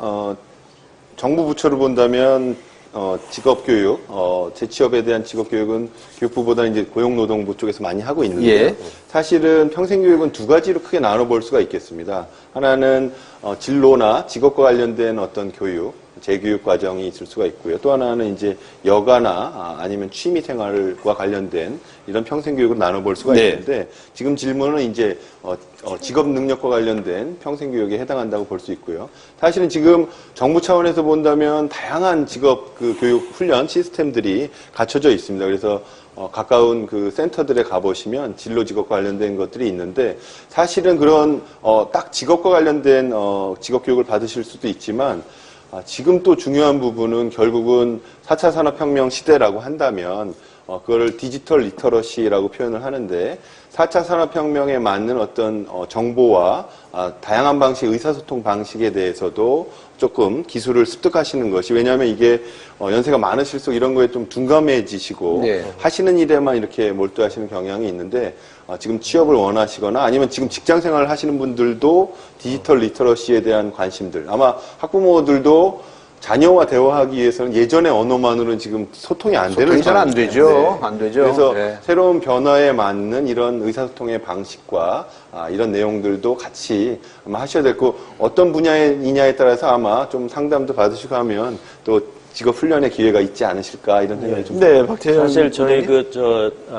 정부 부처를 본다면 직업교육, 재취업에 대한 직업교육은 교육부보다는 이제 고용노동부 쪽에서 많이 하고 있는데 사실은 평생교육은 두 가지로 크게 나눠볼 수가 있겠습니다. 하나는 진로나 직업과 관련된 어떤 교육, 재교육 과정이 있을 수가 있고요. 또 하나는 이제 여가나 아니면 취미 생활과 관련된 이런 평생교육을 나눠볼 수가 있는데 지금 질문은 이제 직업 능력과 관련된 평생교육에 해당한다고 볼 수 있고요. 사실은 지금 정부 차원에서 본다면 다양한 직업 그 교육 훈련 시스템들이 갖춰져 있습니다. 그래서 가까운 그 센터들에 가보시면 진로 직업과 관련된 것들이 있는데 사실은 그런 딱 직업과 관련된 직업 교육을 받으실 수도 있지만 지금 또 중요한 부분은 결국은 4차 산업혁명 시대라고 한다면 그거를 디지털 리터러시라고 표현을 하는데 4차 산업혁명에 맞는 어떤 정보와 다양한 방식, 의사소통 방식에 대해서도 조금 기술을 습득하시는 것이, 왜냐하면 이게 연세가 많으실수록 이런 거에 좀 둔감해지시고 하시는 일에만 이렇게 몰두하시는 경향이 있는데 지금 취업을 원하시거나 아니면 지금 직장 생활을 하시는 분들도 디지털 리터러시에 대한 관심들, 아마 학부모들도 자녀와 대화하기 위해서는 예전의 언어만으로는 지금 소통이 안 되는 소통이 잘 안 되죠. 네. 안 되죠. 그래서 네. 새로운 변화에 맞는 이런 의사소통의 방식과 이런 내용들도 같이 아마 하셔야 될 거고, 어떤 분야이냐에 따라서 아마 좀 상담도 받으시고 하면 또 직업 훈련의 기회가 있지 않으실까 이런 생각이 좀 듭니다. 사실 저희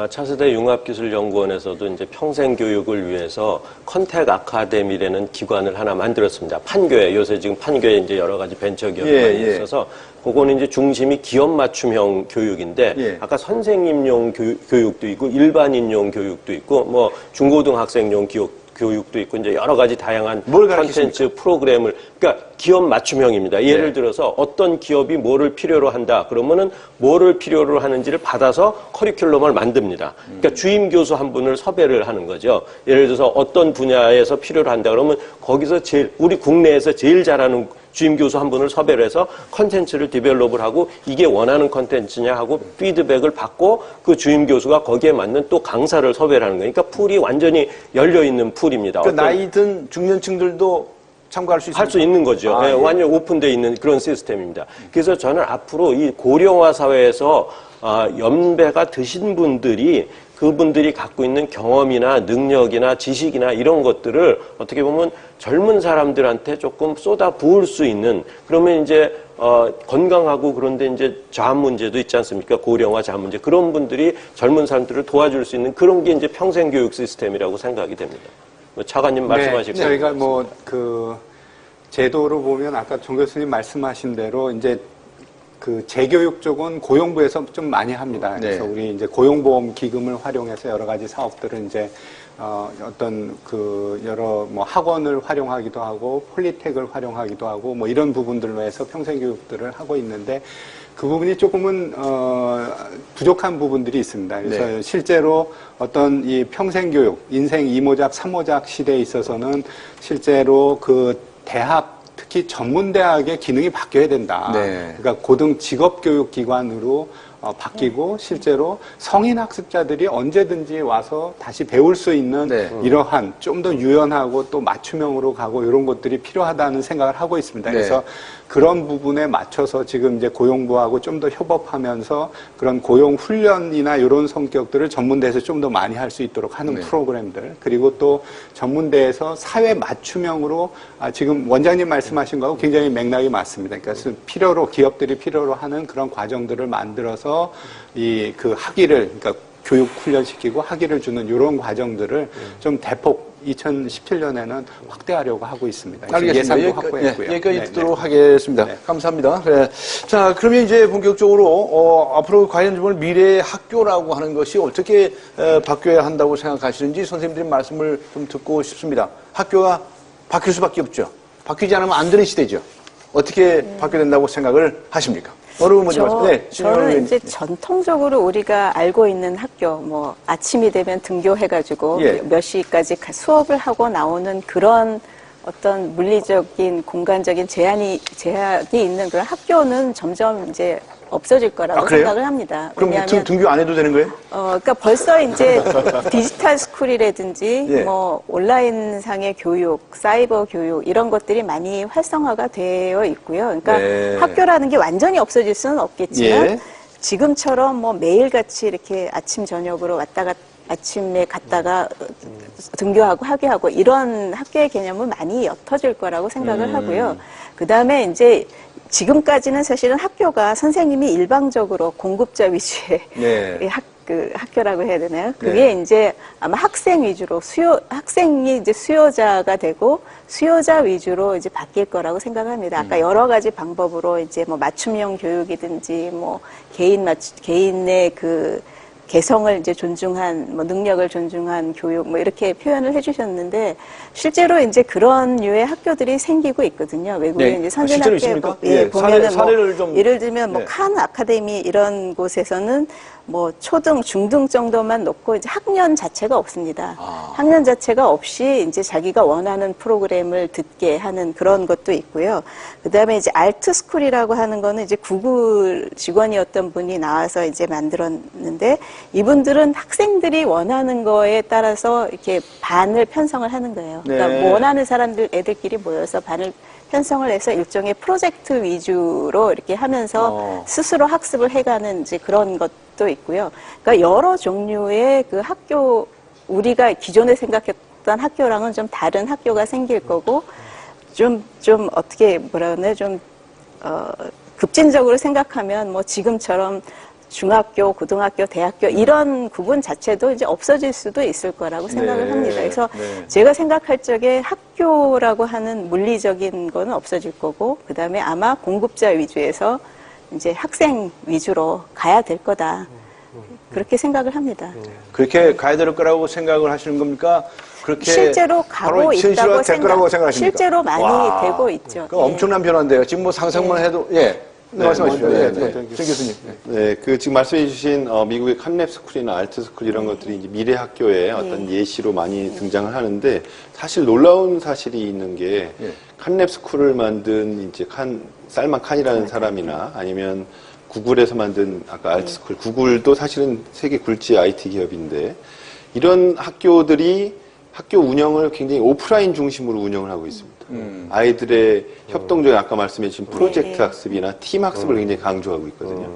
차세대 융합기술연구원에서도 이제 평생 교육을 위해서 컨택 아카데미라는 기관을 하나 만들었습니다. 판교에, 요새 지금 판교에 이제 여러 가지 벤처 기업이 많이 있어서 그거는 이제 중심이 기업 맞춤형 교육인데 아까 선생님용 교육도 있고 일반인용 교육도 있고 뭐 중고등학생용 교육도 있고 이제 여러 가지 다양한 콘텐츠 프로그램을, 그러니까 기업 맞춤형입니다. 예를 들어서 어떤 기업이 뭐를 필요로 한다 그러면은 뭐를 필요로 하는지를 받아서 커리큘럼을 만듭니다. 그러니까 주임 교수 한 분을 섭외를 하는 거죠. 예를 들어서 어떤 분야에서 필요로 한다 그러면 거기서 우리 국내에서 제일 잘하는 주임 교수 한 분을 섭외를 해서 컨텐츠를 디벨롭을 하고 이게 원하는 컨텐츠냐 하고 피드백을 받고 그 주임 교수가 거기에 맞는 또 강사를 섭외를 하는 거예요. 그러니까 풀이 완전히 열려있는 풀입니다. 그 나이든 중년층들도 참가할 수 있습니다. 할 수 있는 거죠. 완전 오픈되어 있는 그런 시스템입니다. 그래서 저는 앞으로 이 고령화 사회에서 연배가 드신 분들이 그분들이 갖고 있는 경험이나 능력이나 지식이나 이런 것들을 어떻게 보면 젊은 사람들한테 조금 쏟아 부을 수 있는, 그러면 이제 건강하고 그런데 이제 자아 문제도 있지 않습니까? 고령화 자아 문제. 그런 분들이 젊은 사람들을 도와줄 수 있는 그런 게 이제 평생 교육 시스템이라고 생각이 됩니다. 차관님 말씀하실 네, 저희가 그 제도로 보면 아까 정 교수님 말씀하신 대로 이제 그 재교육 쪽은 고용부에서 좀 많이 합니다. 그래서 우리 이제 고용보험 기금을 활용해서 여러 가지 사업들을 이제 어떤 그 여러 뭐 학원을 활용하기도 하고 폴리텍을 활용하기도 하고 뭐 이런 부분들로 해서 평생교육들을 하고 있는데 그 부분이 조금은 부족한 부분들이 있습니다. 그래서 실제로 어떤 이 평생교육, 인생 2모작, 3모작 시대에 있어서는 실제로 그 대학, 특히 전문대학의 기능이 바뀌어야 된다. 그러니까 고등 직업교육기관으로 바뀌고 실제로 성인 학습자들이 언제든지 와서 다시 배울 수 있는 이러한 좀 더 유연하고 또 맞춤형으로 가고 이런 것들이 필요하다는 생각을 하고 있습니다. 그래서 그런 부분에 맞춰서 지금 이제 고용부하고 좀 더 협업하면서 그런 고용 훈련이나 이런 성격들을 전문대에서 좀 더 많이 할 수 있도록 하는 프로그램들, 그리고 또 전문대에서 사회 맞춤형으로 지금 원장님 말씀하신 거하고 굉장히 맥락이 맞습니다. 그러니까 기업들이 필요로 하는 그런 과정들을 만들어서 이 그 학위를, 그러니까 교육 훈련시키고 학위를 주는 이런 과정들을 좀 대폭 2017년에는 확대하려고 하고 있습니다. 알겠습니다. 예산도 확보했고요. 여기까지 듣도록 하겠습니다. 감사합니다. 자, 그러면 이제 본격적으로 앞으로 과연 정말 미래의 학교라고 하는 것이 어떻게 바뀌어야 한다고 생각하시는지 선생님들의 말씀을 좀 듣고 싶습니다. 학교가 바뀔 수밖에 없죠. 바뀌지 않으면 안 되는 시대죠. 어떻게 바뀌어야 된다고 생각을 하십니까? 저는 이제 전통적으로 우리가 알고 있는 학교, 뭐 아침이 되면 등교해가지고 몇 시까지 수업을 하고 나오는 그런 어떤 물리적인 공간적인 제약이 있는 그런 학교는 점점 이제 없어질 거라고 생각을 합니다. 그럼 등교 안 해도 되는 거예요? 그러니까 벌써 이제 디지털 스쿨이라든지 뭐 온라인 상의 교육, 사이버 교육 이런 것들이 많이 활성화가 되어 있고요. 그러니까 학교라는 게 완전히 없어질 수는 없겠지만 지금처럼 뭐 매일같이 이렇게 아침 저녁으로 아침에 갔다가 등교하고 학교하고 이런 학교의 개념은 많이 옅어질 거라고 생각을 하고요. 그 다음에 이제 지금까지는 사실은 학교가 선생님이 일방적으로 공급자 위주의 학교라고 해야 되나요? 그게 이제 아마 학생 위주로 학생이 이제 수요자가 되고 수요자 위주로 이제 바뀔 거라고 생각합니다. 아까 여러 가지 방법으로 이제 뭐 맞춤형 교육이든지 뭐 개인의 그 개성을 이제 존중한, 뭐 능력을 존중한 교육, 뭐 이렇게 표현을 해주셨는데 실제로 이제 그런 류의 학교들이 생기고 있거든요. 외국에 이제 선진학교 보면은 사례를 좀 예를 들면 뭐 칸 아카데미 이런 곳에서는 뭐 초등, 중등 정도만 놓고 이제 학년 자체가 없습니다. 학년 자체가 없이 이제 자기가 원하는 프로그램을 듣게 하는 그런 것도 있고요. 그다음에 이제 알트스쿨이라고 하는 거는 이제 구글 직원이었던 분이 나와서 이제 만들었는데 이분들은 학생들이 원하는 거에 따라서 이렇게 반을 편성을 하는 거예요. 그러니까 네. 뭐 원하는 사람들 애들끼리 모여서 반을 편성을 해서 일종의 프로젝트 위주로 이렇게 하면서 스스로 학습을 해가는 이제 그런 것도 있고요. 그러니까 여러 종류의 그 학교, 우리가 기존에 생각했던 학교랑은 좀 다른 학교가 생길 거고, 좀 어떻게 뭐라 그러나 급진적으로 생각하면 뭐 지금처럼 중학교, 고등학교, 대학교 이런 구분 자체도 이제 없어질 수도 있을 거라고 생각을 합니다. 그래서 제가 생각할 적에 학교라고 하는 물리적인 거는 없어질 거고, 그 다음에 아마 공급자 위주에서 이제 학생 위주로 가야 될 거다. 그렇게 생각을 합니다. 그렇게 가야 될 거라고 생각을 하시는 겁니까? 그렇게 실제로 가고 있다고 생각하십니까? 실제로 많이 되고 있죠. 엄청난 변화인데요. 지금 뭐 상상만 해도 네, 말씀하십시오. 정 교수님. 네, 그 지금 말씀해주신 미국의 칸랩스쿨이나 알트스쿨 이런 것들이 이제 미래 학교의 어떤 예시로 많이 등장을 하는데 사실 놀라운 사실이 있는 게 칸랩스쿨을 만든 이제 살만 칸이라는 사람이나 아니면 구글에서 만든 아까 알트스쿨, 구글도 사실은 세계 굴지 IT 기업인데 이런 학교들이 학교 운영을 굉장히 오프라인 중심으로 운영을 하고 있습니다. 아이들의 협동적인 아까 말씀해 주신 프로젝트 학습이나 팀 학습을 굉장히 강조하고 있거든요.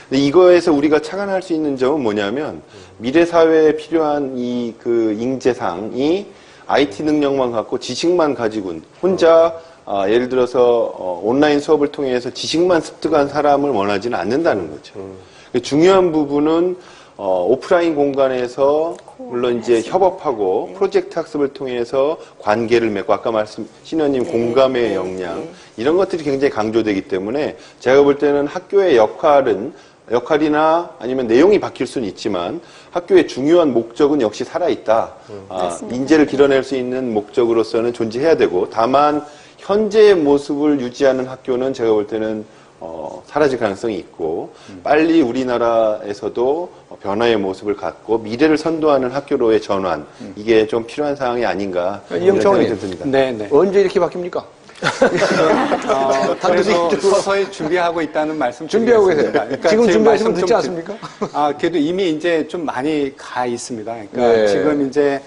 근데 이거에서 우리가 착안할 수 있는 점은 뭐냐면 미래 사회에 필요한 그 인재상이 IT 능력만 갖고 지식만 가지고 혼자 예를 들어서 온라인 수업을 통해서 지식만 습득한 사람을 원하지는 않는다는 거죠. 중요한 부분은 오프라인 공간에서 물론 이제 협업하고 프로젝트 학습을 통해서 관계를 맺고 아까 신현님 공감의 역량 이런 것들이 굉장히 강조되기 때문에 제가 볼 때는 학교의 역할이나 아니면 내용이 바뀔 수는 있지만 학교의 중요한 목적은 역시 살아있다. 인재를 길러낼 수 있는 목적으로서는 존재해야 되고 다만 현재의 모습을 유지하는 학교는 제가 볼 때는 사라질 가능성이 있고 빨리 우리나라에서도 변화의 모습을 갖고 미래를 선도하는 학교로의 전환 이게 좀 필요한 상황이 아닌가 이영창 생각이 듭니다. 네. 언제 이렇게 바뀝니까? 그래서 서서히 준비하고 있다는 말씀 준비하고 계세요. 그러니까 지금 준비하시면 늦지 않습니까? 그래도 이미 이제 좀 많이 가 있습니다. 그러니까 지금 이제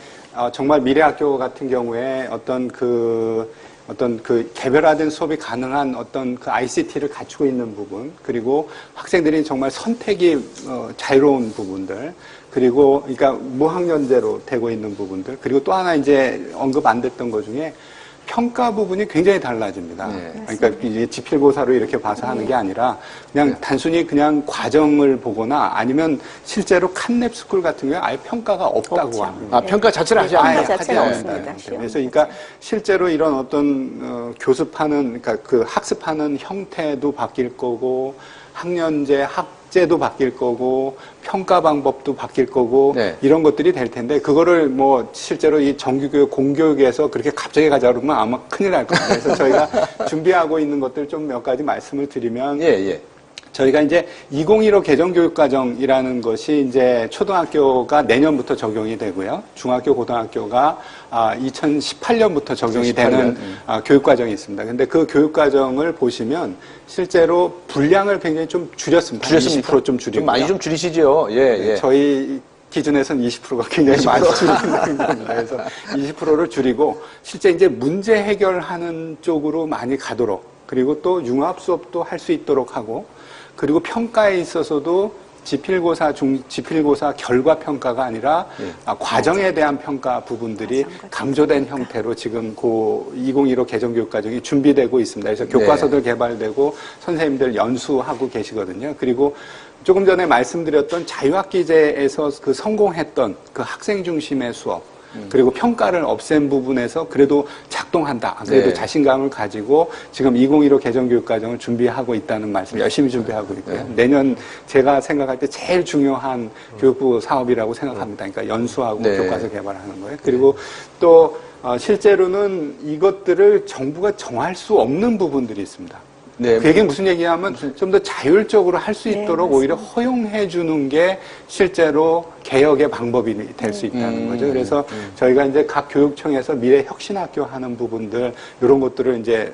정말 미래 학교 같은 경우에 어떤 그 개별화된 수업이 가능한 어떤 그 ICT를 갖추고 있는 부분, 그리고 학생들이 정말 선택이 자유로운 부분들, 그리고 그러니까 무학년제로 되고 있는 부분들, 그리고 또 하나 이제 언급 안 됐던 것 중에 평가 부분이 굉장히 달라집니다. 그러니까 이제 지필고사로 이렇게 봐서 하는 게 아니라 그냥 단순히 그냥 과정을 보거나 아니면 실제로 칸랩스쿨 같은 경우에 아예 평가가 없다고 합니다. 평가 자체를 하지 않아요. 하지 않습니다. 그래서 그러니까 실제로 이런 어떤 교습하는 그러니까 그 학습하는 형태도 바뀔 거고 학년제 학제도 바뀔 거고 평가 방법도 바뀔 거고 이런 것들이 될 텐데 그거를 뭐 실제로 이 정규교육 공교육에서 그렇게 갑자기 가자 그러면 아마 큰일 날 겁니다. 그래서 저희가 준비하고 있는 것들 좀 몇 가지 말씀을 드리면 저희가 이제 2015 개정교육과정이라는 것이 이제 초등학교가 내년부터 적용이 되고요. 중학교, 고등학교가 2018년부터 적용이 되는 교육과정이 있습니다. 근데 그 교육과정을 보시면 실제로 분량을 굉장히 좀 줄였습니다. 20% 좀 줄이고. 많이 좀 줄이시죠. 저희 기준에서는 20%가 굉장히 많이 줄이는 겁니다. 그래서 20%를 줄이고 실제 이제 문제 해결하는 쪽으로 많이 가도록 그리고 또 융합 수업도 할 수 있도록 하고 그리고 평가에 있어서도 지필고사 결과 평가가 아니라 과정에 대한 평가 부분들이 강조된 형태로 지금 2015 개정교육과정이 준비되고 있습니다. 그래서 교과서들 개발되고 선생님들 연수하고 계시거든요. 그리고 조금 전에 말씀드렸던 자유학기제에서 그 성공했던 그 학생 중심의 수업 그리고 평가를 없앤 부분에서 그래도 작동한다. 그래도 자신감을 가지고 지금 2015 개정교육과정을 준비하고 있다는 말씀 열심히 준비하고 있고요. 내년 제가 생각할 때 제일 중요한 교육부 사업이라고 생각합니다. 그러니까 연수하고 교과서 개발하는 거예요. 그리고 또 실제로는 이것들을 정부가 정할 수 없는 부분들이 있습니다. 그 얘기는 무슨 얘기냐면 좀 더 자율적으로 할 수 있도록 오히려 허용해 주는 게 실제로 개혁의 방법이 될 수 있다는 거죠. 그래서 저희가 이제 각 교육청에서 미래 혁신학교 하는 부분들 이런 것들을 이제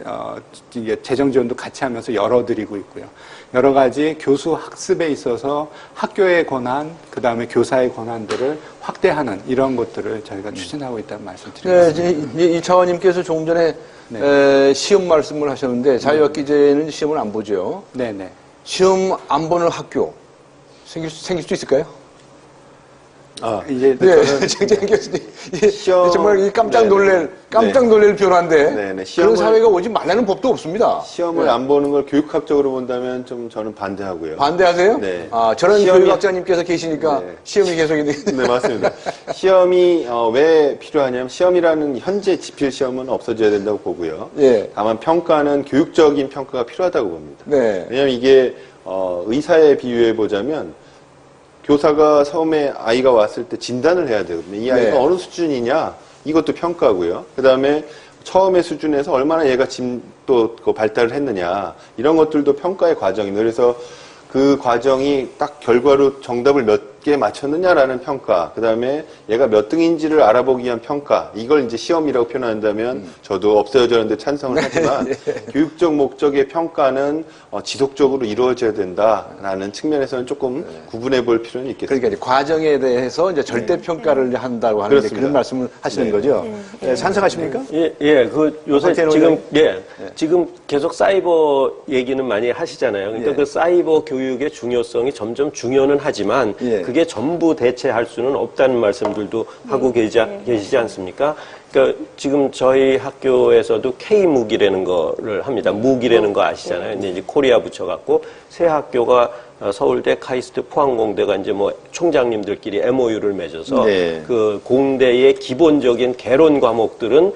재정 지원도 같이 하면서 열어드리고 있고요. 여러 가지 교수 학습에 있어서 학교의 권한, 그 다음에 교사의 권한들을 확대하는 이런 것들을 저희가 추진하고 있다는 말씀드립니다. 네, 이 차관님께서 조금 전에 시험 말씀을 하셨는데 자유학기제는 시험을 안 보죠. 네네. 시험 안 보는 학교 생길 수 있을까요? 이제 정재현 교수님, 정말 깜짝 놀랄 변화인데 그런 사회가 오지 말라는 법도 없습니다. 시험을 안 보는 걸 교육학적으로 본다면 좀 저는 반대하고요. 반대하세요? 네. 저런 교육학자님께서 계시니까 시험이 계속 있는. 네, 맞습니다. 시험이 왜 필요하냐면 시험이라는 현재 지필 시험은 없어져야 된다고 보고요. 다만 평가는 교육적인 평가가 필요하다고 봅니다. 왜냐하면 이게 의사에 비유해 보자면 교사가 처음에 아이가 왔을 때 진단을 해야 되거든요. 이 아이가 어느 수준이냐 이것도 평가고요. 그 다음에 처음의 수준에서 얼마나 얘가 또 발달을 했느냐 이런 것들도 평가의 과정입니다. 그래서 그 과정이 딱 결과로 정답을 몇 개 맞췄느냐라는 평가, 그 다음에 얘가 몇 등인지를 알아보기 위한 평가, 이걸 이제 시험이라고 표현한다면 저도 없어져야되는데 찬성을 하지만 교육적 목적의 평가는 지속적으로 이루어져야 된다라는 측면에서는 조금 구분해 볼 필요는 있겠습니다. 그러니까 이제 과정에 대해서 이제 절대 평가를 한다고 하는 그런 말씀을 하시는 거죠. 찬성하십니까? 요새 지금 계속 사이버 얘기는 많이 하시잖아요. 그러니까 그 사이버 교육의 중요성이 점점 중요는 하지만 그게 전부 대체할 수는 없다는 말씀들도 하고 계시지 않습니까? 그러니까 지금 저희 학교에서도 K무기라는 거를 합니다. 무기라는 거 아시잖아요. 근데 이제 코리아 붙여갖고 새 학교가 서울대, 카이스트, 포항공대가 이제 뭐 총장님들끼리 MOU를 맺어서 그 공대의 기본적인 개론 과목들은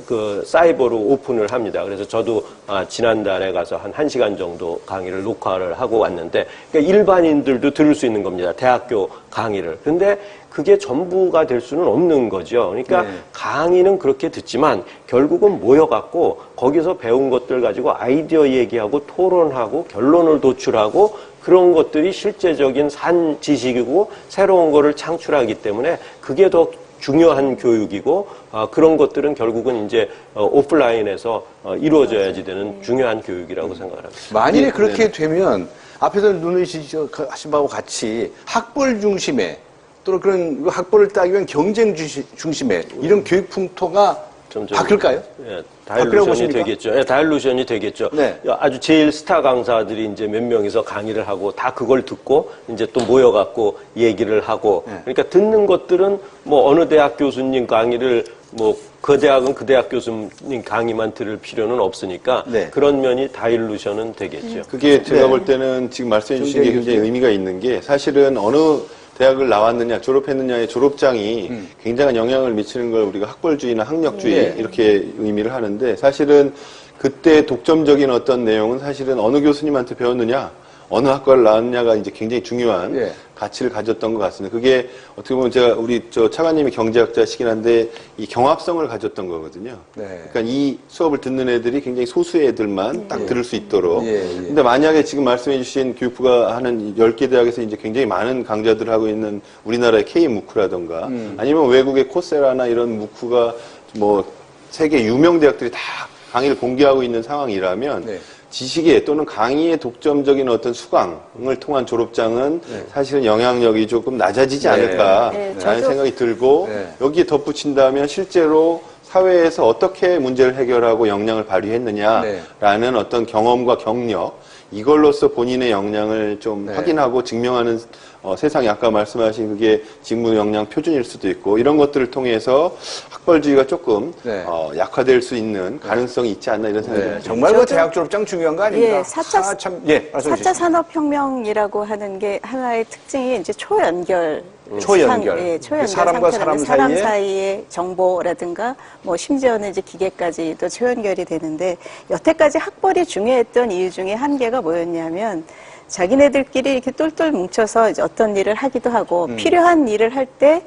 그 사이버로 오픈을 합니다. 그래서 저도 지난달에 가서 한 1시간 정도 강의를 녹화를 하고 왔는데, 그러니까 일반인들도 들을 수 있는 겁니다. 대학교 강의를. 근데 그게 전부가 될 수는 없는 거죠. 그러니까 강의는 그렇게 듣지만 결국은 모여갖고 거기서 배운 것들 가지고 아이디어 얘기하고 토론하고 결론을 도출하고 그런 것들이 실제적인 산 지식이고 새로운 거를 창출하기 때문에 그게 더 중요한 교육이고 그런 것들은 결국은 이제 오프라인에서 이루어져야지 되는 중요한 교육이라고 생각을 합니다. 만일에 그렇게 되면 앞에서 눈을 하신 바와 같이 학벌 중심의 또는 그런 학벌을 따기 위한 경쟁 중심의 이런 교육 풍토가 바뀔까요? 다일루션이 되겠죠. 다일루션이 되겠죠. 아주 제일 스타 강사들이 이제 몇 명이서 강의를 하고 다 그걸 듣고 이제 또 모여갖고 얘기를 하고 그러니까 듣는 것들은 뭐 어느 대학 교수님 강의를 뭐 그 대학은 그 대학 교수님 강의만 들을 필요는 없으니까 그런 면이 다일루션은 되겠죠. 그게 제가 볼 때는 지금 말씀해 주신 게 굉장히 의미가 있는 게 사실은 어느 대학을 나왔느냐, 졸업했느냐의 졸업장이 굉장한 영향을 미치는 걸 우리가 학벌주의나 학력주의 이렇게 의미를 하는데 사실은 그때 독점적인 어떤 내용은 사실은 어느 교수님한테 배웠느냐, 어느 학과를 나왔느냐가 이제 굉장히 중요한 가치를 가졌던 것 같습니다. 그게 어떻게 보면 제가 우리 차관님이 경제학자시긴 한데 이 경합성을 가졌던 거거든요. 그러니까 이 수업을 듣는 애들이 굉장히 소수의 애들만 딱 들을 수 있도록. 근데 만약에 지금 말씀해 주신 교육부가 하는 10개 대학에서 이제 굉장히 많은 강좌들을 하고 있는 우리나라의 K무크라던가 아니면 외국의 코세라나 이런 무크가 뭐 세계 유명 대학들이 다 강의를 공개하고 있는 상황이라면 지식의 또는 강의의 독점적인 어떤 수강을 통한 졸업장은 사실은 영향력이 조금 낮아지지 않을까라는 생각이 들고 여기에 덧붙인다면 실제로 사회에서 어떻게 문제를 해결하고 역량을 발휘했느냐라는 어떤 경험과 경력 이걸로써 본인의 역량을 좀 확인하고 증명하는 세상이 아까 말씀하신 그게 직무 역량 표준일 수도 있고 이런 것들을 통해서 학벌주의가 조금 약화될 수 있는 가능성이 있지 않나 이런 생각이 듭니다. 정말 그 대학 졸업장 중요한 거 아닙니까? 4차 산업혁명이라고 하는 게 하나의 특징이 이제 초연결. 초연결. 사람과 사람 사이의 정보라든가 뭐 심지어는 이제 기계까지도 초연결이 되는데 여태까지 학벌이 중요했던 이유 중에 한 개가 뭐였냐면 자기네들끼리 이렇게 똘똘 뭉쳐서 이제 어떤 일을 하기도 하고 필요한 일을 할 때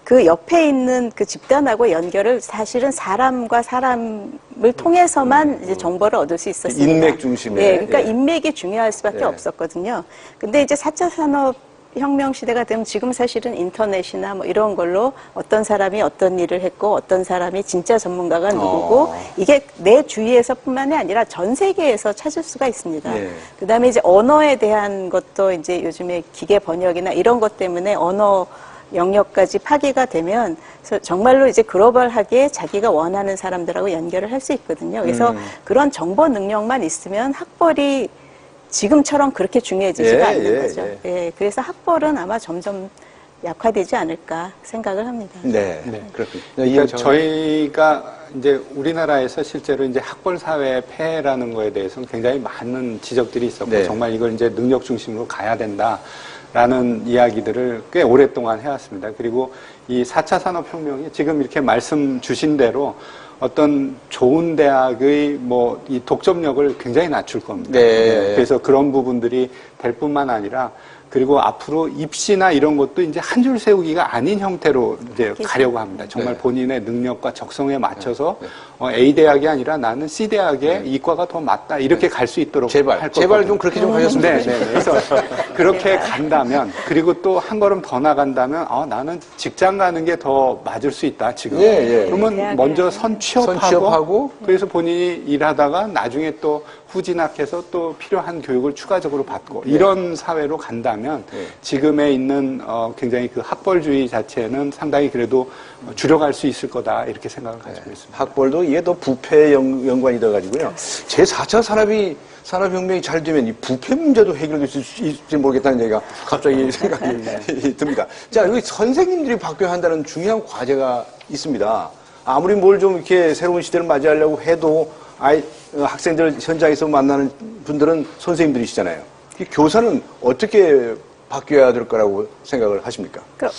그 옆에 있는 그 집단하고 연결을 사실은 사람과 사람을 통해서만 이제 정보를 얻을 수 있었습니다. 인맥 중심에. 예, 그러니까 예. 인맥이 중요할 수밖에 예. 없었거든요. 근데 이제 4차 산업혁명 시대가 되면 지금 사실은 인터넷이나 뭐 이런 걸로 어떤 사람이 어떤 일을 했고 어떤 사람이 진짜 전문가가 누구고 이게 내 주위에서뿐만이 아니라 전 세계에서 찾을 수가 있습니다. 예. 그다음에 이제 언어에 대한 것도 이제 요즘에 기계 번역이나 이런 것 때문에 언어 영역까지 파괴가 되면 정말로 이제 글로벌하게 자기가 원하는 사람들하고 연결을 할 수 있거든요. 그래서 그런 정보 능력만 있으면 학벌이 지금처럼 그렇게 중요해지지가 않는 거죠. 예, 그래서 학벌은 아마 점점 약화되지 않을까 생각을 합니다. 네, 그렇군요. 그러니까 저희가 이제 우리나라에서 실제로 이제 학벌 사회 폐해라는 거에 대해서는 굉장히 많은 지적들이 있었고 네. 정말 이걸 이제 능력 중심으로 가야 된다라는 이야기들을 꽤 오랫동안 해왔습니다. 그리고 이 4차 산업혁명이 지금 이렇게 말씀 주신 대로 어떤 좋은 대학의 뭐 이 독점력을 굉장히 낮출 겁니다. 네. 그래서 그런 부분들이 될 뿐만 아니라 그리고 앞으로 입시나 이런 것도 이제 한 줄 세우기가 아닌 형태로 이제 가려고 합니다. 정말 네. 본인의 능력과 적성에 맞춰서 A 대학이 아니라 나는 C 대학에 이과가 더 맞다 이렇게 갈 수 있도록 제발, 할 제발 거거든요. 좀 그렇게 좀 하셨으면 네, 좋겠습니다. 네. 그래서 그렇게 간다면 그리고 또 한 걸음 더 나간다면 나는 직장 가는 게 더 맞을 수 있다 지금. 그러면 먼저 선취업하고 그래서 본인이 일하다가 나중에 또 후진학해서 또 필요한 교육을 추가적으로 받고 이런 사회로 간다면 지금에 있는 굉장히 그 학벌주의 자체는 상당히 그래도 줄여갈 수 있을 거다 이렇게 생각을 가지고 있습니다. 학벌도 이게 더 부패 연관이 돼가지고요. 제 4차 산업혁명이 잘 되면 이 부패 문제도 해결될 수 있을지 모르겠다는 얘기가 갑자기 생각이 듭니다. 자, 여기 선생님들이 바뀌어야 한다는 중요한 과제가 있습니다. 아무리 뭘 좀 이렇게 새로운 시대를 맞이하려고 해도 학생들 현장에서 만나는 분들은 선생님들이시잖아요. 이 교사는 어떻게 바뀌어야 될 거라고 생각을 하십니까? 그러니까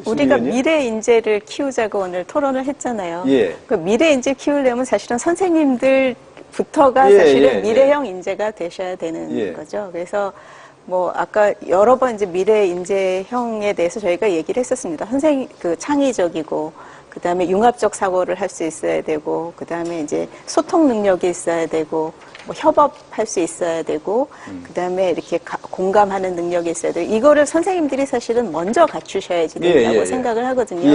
우리가 미래 인재를 키우자고 오늘 토론을 했잖아요. 예. 그 미래 인재 키우려면 사실은 선생님들부터가 사실은 미래형 인재가 되셔야 되는 거죠. 그래서 뭐 아까 여러 번 이제 미래 인재형에 대해서 저희가 얘기를 했었습니다. 그 창의적이고 그다음에 융합적 사고를 할 수 있어야 되고 그다음에 이제 소통 능력이 있어야 되고 뭐 협업할 수 있어야 되고 그다음에 이렇게 공감하는 능력이 있어야 되고 이거를 선생님들이 사실은 먼저 갖추셔야지 된다고 생각을 하거든요.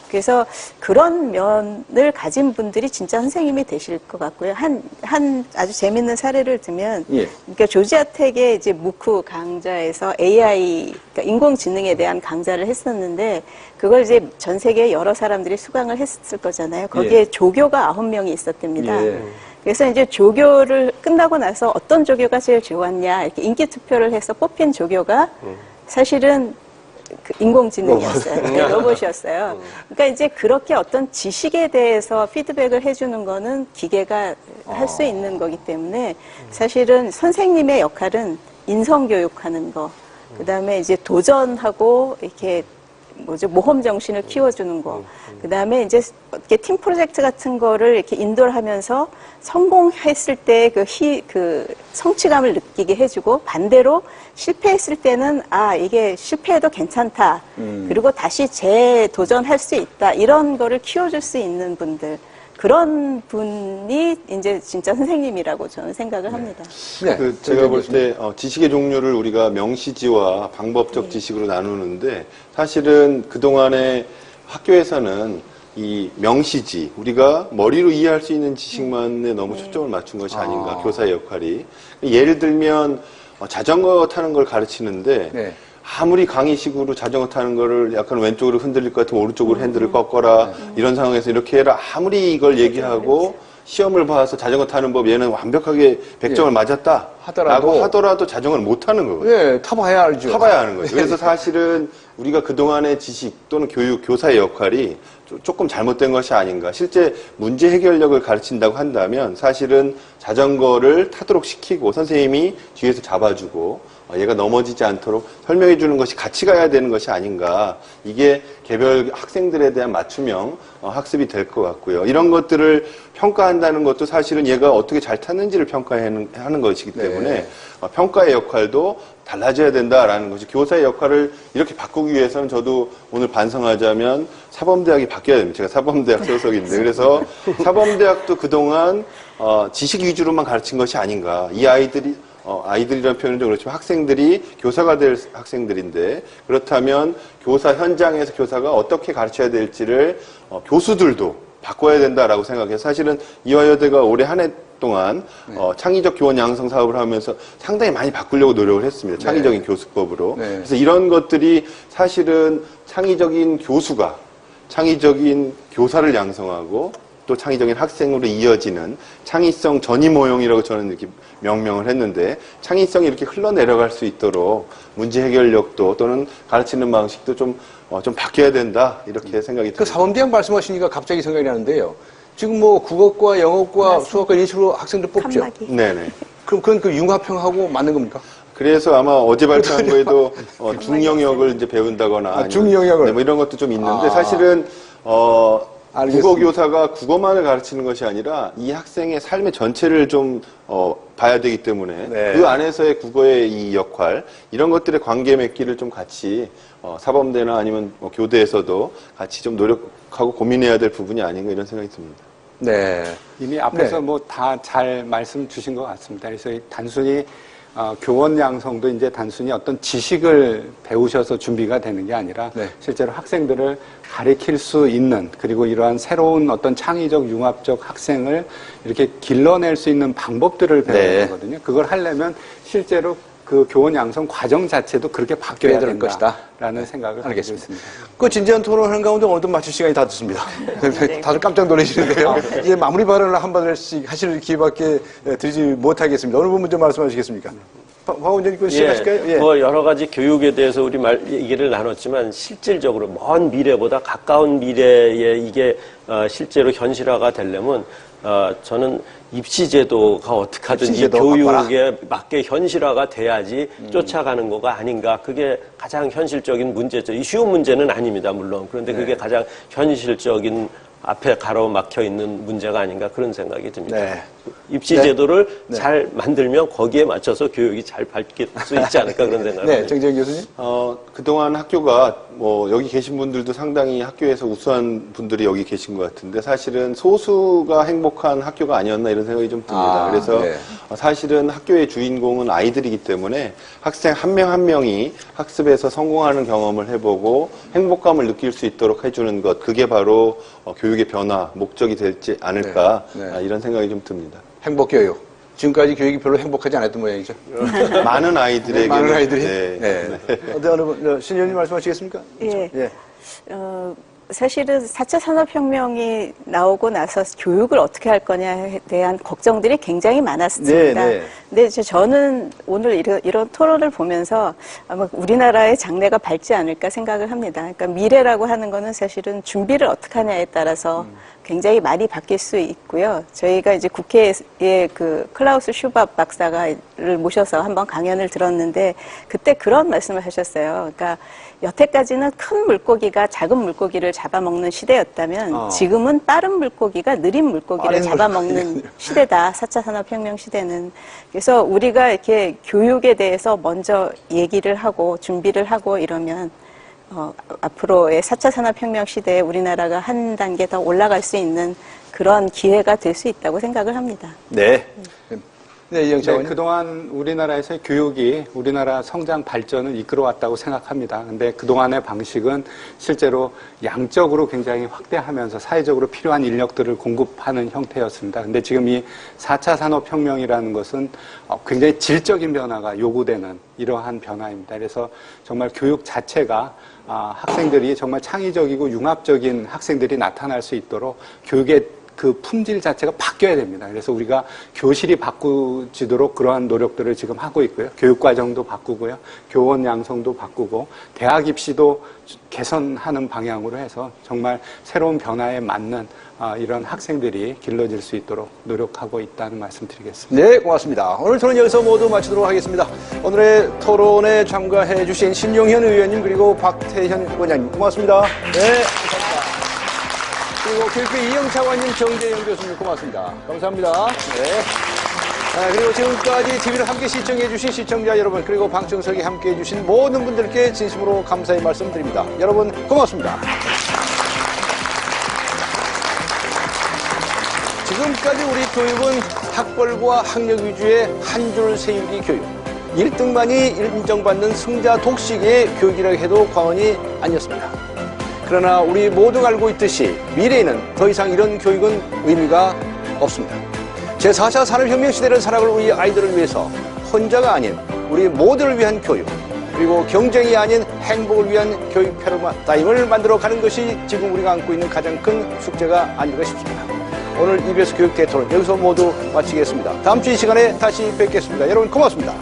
그래서 그런 면을 가진 분들이 진짜 선생님이 되실 것 같고요. 한 아주 재밌는 사례를 들면 그러니까 조지아텍의 이제 무크 강좌에서 AI 그러니까 인공지능에 대한 강좌를 했었는데 그걸 이제 전 세계 여러 사람들이 수강을 했을 거잖아요. 거기에 조교가 9명이 있었답니다. 그래서 이제 조교를 끝나고 나서 어떤 조교가 제일 좋았냐 이렇게 인기 투표를 해서 뽑힌 조교가 사실은 그 인공지능이었어요. 로봇이었어요. 그러니까 이제 그렇게 어떤 지식에 대해서 피드백을 해주는 거는 기계가 할 수 있는 거기 때문에 사실은 선생님의 역할은 인성교육하는 거, 그 다음에 이제 도전하고 이렇게 모험 정신을 키워주는 거. 그 다음에 이제 이렇게 팀 프로젝트 같은 거를 이렇게 인도를 하면서 성공했을 때 그 성취감을 느끼게 해주고 반대로 실패했을 때는 이게 실패해도 괜찮다. 그리고 다시 재도전할 수 있다. 이런 거를 키워줄 수 있는 분들. 그런 분이 이제 진짜 선생님이라고 저는 생각을 합니다. 제가 볼 때 지식의 종류를 우리가 명시지와 방법적 지식으로 나누는데 사실은 그동안에 학교에서는 이 명시지, 우리가 머리로 이해할 수 있는 지식만에 너무 초점을 맞춘 것이 아닌가, 교사의 역할이. 예를 들면 자전거 타는 걸 가르치는데 아무리 강의식으로 자전거 타는 거를 약간 왼쪽으로 흔들릴 것 같으면 오른쪽으로 핸들을 꺾어라 이런 상황에서 이렇게 해라 아무리 이걸 얘기하고 시험을 봐서 자전거 타는 법 얘는 완벽하게 100점을 맞았다 하더라도 자전거는 못 타는 거거든요. 타봐야 알죠. 타봐야 하는 거죠. 그래서 사실은 우리가 그동안의 지식 또는 교사의 역할이 조금 잘못된 것이 아닌가. 실제 문제 해결력을 가르친다고 한다면 사실은 자전거를 타도록 시키고 선생님이 뒤에서 잡아주고 얘가 넘어지지 않도록 설명해 주는 것이 같이 가야 되는 것이 아닌가. 이게 개별 학생들에 대한 맞춤형 학습이 될 것 같고요. 이런 것들을 평가한다는 것도 사실은 얘가 어떻게 잘 탔는지를 평가하는 것이기 때문에 평가의 역할도 달라져야 된다라는 것이, 교사의 역할을 이렇게 바꾸기 위해서는 저도 오늘 반성하자면 사범대학이 바뀌어야 됩니다. 제가 사범대학 소속인데, 그래서 사범대학도 그동안 지식 위주로만 가르친 것이 아닌가. 이 아이들이라는 표현은 좀 그렇지만 학생들이 교사가 될 학생들인데, 그렇다면 교사 현장에서 교사가 어떻게 가르쳐야 될지를 교수들도 바꿔야 된다라고 생각해서, 사실은 이화여대가 올해 한 해 동안 창의적 교원 양성 사업을 하면서 상당히 많이 바꾸려고 노력을 했습니다. 창의적인 교수법으로. 그래서 이런 것들이 사실은 창의적인 교수가 창의적인 교사를 양성하고 또 창의적인 학생으로 이어지는 창의성 전이모형이라고 저는 이렇게 명명을 했는데, 창의성이 이렇게 흘러내려갈 수 있도록 문제 해결력도 또는 가르치는 방식도 좀 바뀌어야 된다, 이렇게 생각이 듭니다. 그 사범대학 말씀하시니까 갑자기 생각이 나는데요. 지금 뭐 국어과, 영어과, 수학과 이런 식으로 학생들 뽑죠? 칸막이. 네네. 그럼 그건 그 융합형하고 맞는 겁니까? 그래서 아마 어제 발표한 거에도 중영역을 이제 배운다거나 중영역을. 네, 뭐 이런 것도 좀 있는데, 사실은 국어 교사가 국어만을 가르치는 것이 아니라 이 학생의 삶의 전체를 좀 봐야 되기 때문에 그 안에서의 국어의 이 역할, 이런 것들의 관계 맺기를 좀 같이 사범대나 아니면 교대에서도 같이 좀 노력하고 고민해야 될 부분이 아닌가, 이런 생각이 듭니다. 네. 이미 앞에서 뭐 다 잘 말씀 주신 것 같습니다. 그래서 단순히 교원 양성도 이제 단순히 어떤 지식을 배우셔서 준비가 되는 게 아니라 실제로 학생들을 가르칠 수 있는, 그리고 이러한 새로운 어떤 창의적 융합적 학생을 이렇게 길러낼 수 있는 방법들을 배워야 되거든요. 그걸 하려면 실제로 그 교원 양성 과정 자체도 그렇게 바뀌어야 될 것이다라는 생각을 하고 있습니다. 그 진지한 토론하는 가운데 오늘도 마칠 시간이 다 됐습니다. 다들 깜짝 놀라시는데요. 이제 마무리 발언을 한 번씩 하실 기회밖에 드리지 못하겠습니다. 어느 부분 좀 말씀하시겠습니까? 박 원장님 시작하실까요? 뭐 여러 가지 교육에 대해서 우리 얘기를 나눴지만, 실질적으로 먼 미래보다 가까운 미래에 이게 실제로 현실화가 되려면 저는 입시제도가 어떻게 하든 이 교육에 맞게 현실화가 돼야지 쫓아가는 거가 아닌가. 그게 가장 현실적인 문제죠. 이 쉬운 문제는 아닙니다, 물론. 그런데 그게 가장 현실적인, 앞에 가로막혀 있는 문제가 아닌가, 그런 생각이 듭니다. 입시제도를 잘 만들면 거기에 맞춰서 교육이 잘 바뀔 수 있지 않을까, 그런 생각이 듭니다. 정재영 교수님? 그동안 학교가 여기 계신 분들도 상당히 학교에서 우수한 분들이 여기 계신 것 같은데, 사실은 소수가 행복한 학교가 아니었나, 이런 생각이 좀 듭니다. 그래서 사실은 학교의 주인공은 아이들이기 때문에 학생 한 명 한 명이 학습에서 성공하는 경험을 해보고 행복감을 느낄 수 있도록 해주는 것, 그게 바로 교육의 변화, 목적이 되지 않을까, 이런 생각이 좀 듭니다. 행복교육. 지금까지 교육이 별로 행복하지 않았던 모양이죠. 많은 아이들에게. 많은 아이들이. 어느 분, 신의원님 말씀하시겠습니까? 사실은 4차 산업혁명이 나오고 나서 교육을 어떻게 할 거냐에 대한 걱정들이 굉장히 많았습니다. 근데 저는 오늘 이런 토론을 보면서 아마 우리나라의 장래가 밝지 않을까 생각을 합니다. 그러니까 미래라고 하는 거는 사실은 준비를 어떻게 하냐에 따라서 굉장히 많이 바뀔 수 있고요. 저희가 이제 국회에 그 클라우스 슈밥 박사를 모셔서 한번 강연을 들었는데, 그때 그런 말씀을 하셨어요. 그러니까 여태까지는 큰 물고기가 작은 물고기를 잡아먹는 시대였다면 지금은 빠른 물고기가 느린 물고기를 잡아먹는 시대다. 4차 산업혁명 시대는. 그래서 우리가 이렇게 교육에 대해서 먼저 얘기를 하고 준비를 하고 이러면 앞으로의 4차 산업혁명 시대에 우리나라가 한 단계 더 올라갈 수 있는 그런 기회가 될 수 있다고 생각을 합니다. 그동안 우리나라에서의 교육이 우리나라 성장 발전을 이끌어왔다고 생각합니다. 근데 그동안의 방식은 실제로 양적으로 굉장히 확대하면서 사회적으로 필요한 인력들을 공급하는 형태였습니다. 근데 지금 이 4차 산업혁명이라는 것은 굉장히 질적인 변화가 요구되는 이러한 변화입니다. 그래서 정말 교육 자체가 학생들이 정말 창의적이고 융합적인 학생들이 나타날 수 있도록 교육의 그 품질 자체가 바뀌어야 됩니다. 그래서 우리가 교실이 바꾸지도록 그러한 노력들을 지금 하고 있고요. 교육과정도 바꾸고요. 교원 양성도 바꾸고 대학 입시도 개선하는 방향으로 해서 정말 새로운 변화에 맞는 이런 학생들이 길러질 수 있도록 노력하고 있다는 말씀 드리겠습니다. 네, 고맙습니다. 오늘 토론 여기서 모두 마치도록 하겠습니다. 오늘의 토론에 참가해 주신 신용현 의원님 그리고 박태현 원장님 고맙습니다. 네, 감사합니다. 그리고 교육부 이영차관님, 정재영 교수님 고맙습니다. 감사합니다. 네. 그리고 지금까지 TV를 함께 시청해 주신 시청자 여러분 그리고 방청석에 함께 해 주신 모든 분들께 진심으로 감사의 말씀드립니다. 여러분 고맙습니다. 지금까지 우리 교육은 학벌과 학력 위주의 한 줄 세우기 교육, 1등만이 인정받는 승자 독식의 교육이라고 해도 과언이 아니었습니다. 그러나 우리 모두가 알고 있듯이 미래에는 더 이상 이런 교육은 의미가 없습니다. 제4차 산업혁명 시대를 살아갈 우리 아이들을 위해서 혼자가 아닌 우리 모두를 위한 교육, 그리고 경쟁이 아닌 행복을 위한 교육 패러다임을 만들어가는 것이 지금 우리가 안고 있는 가장 큰 숙제가 아닐까 싶습니다. 오늘 EBS 교육 대토론 여기서 모두 마치겠습니다. 다음 주 이 시간에 다시 뵙겠습니다. 여러분 고맙습니다.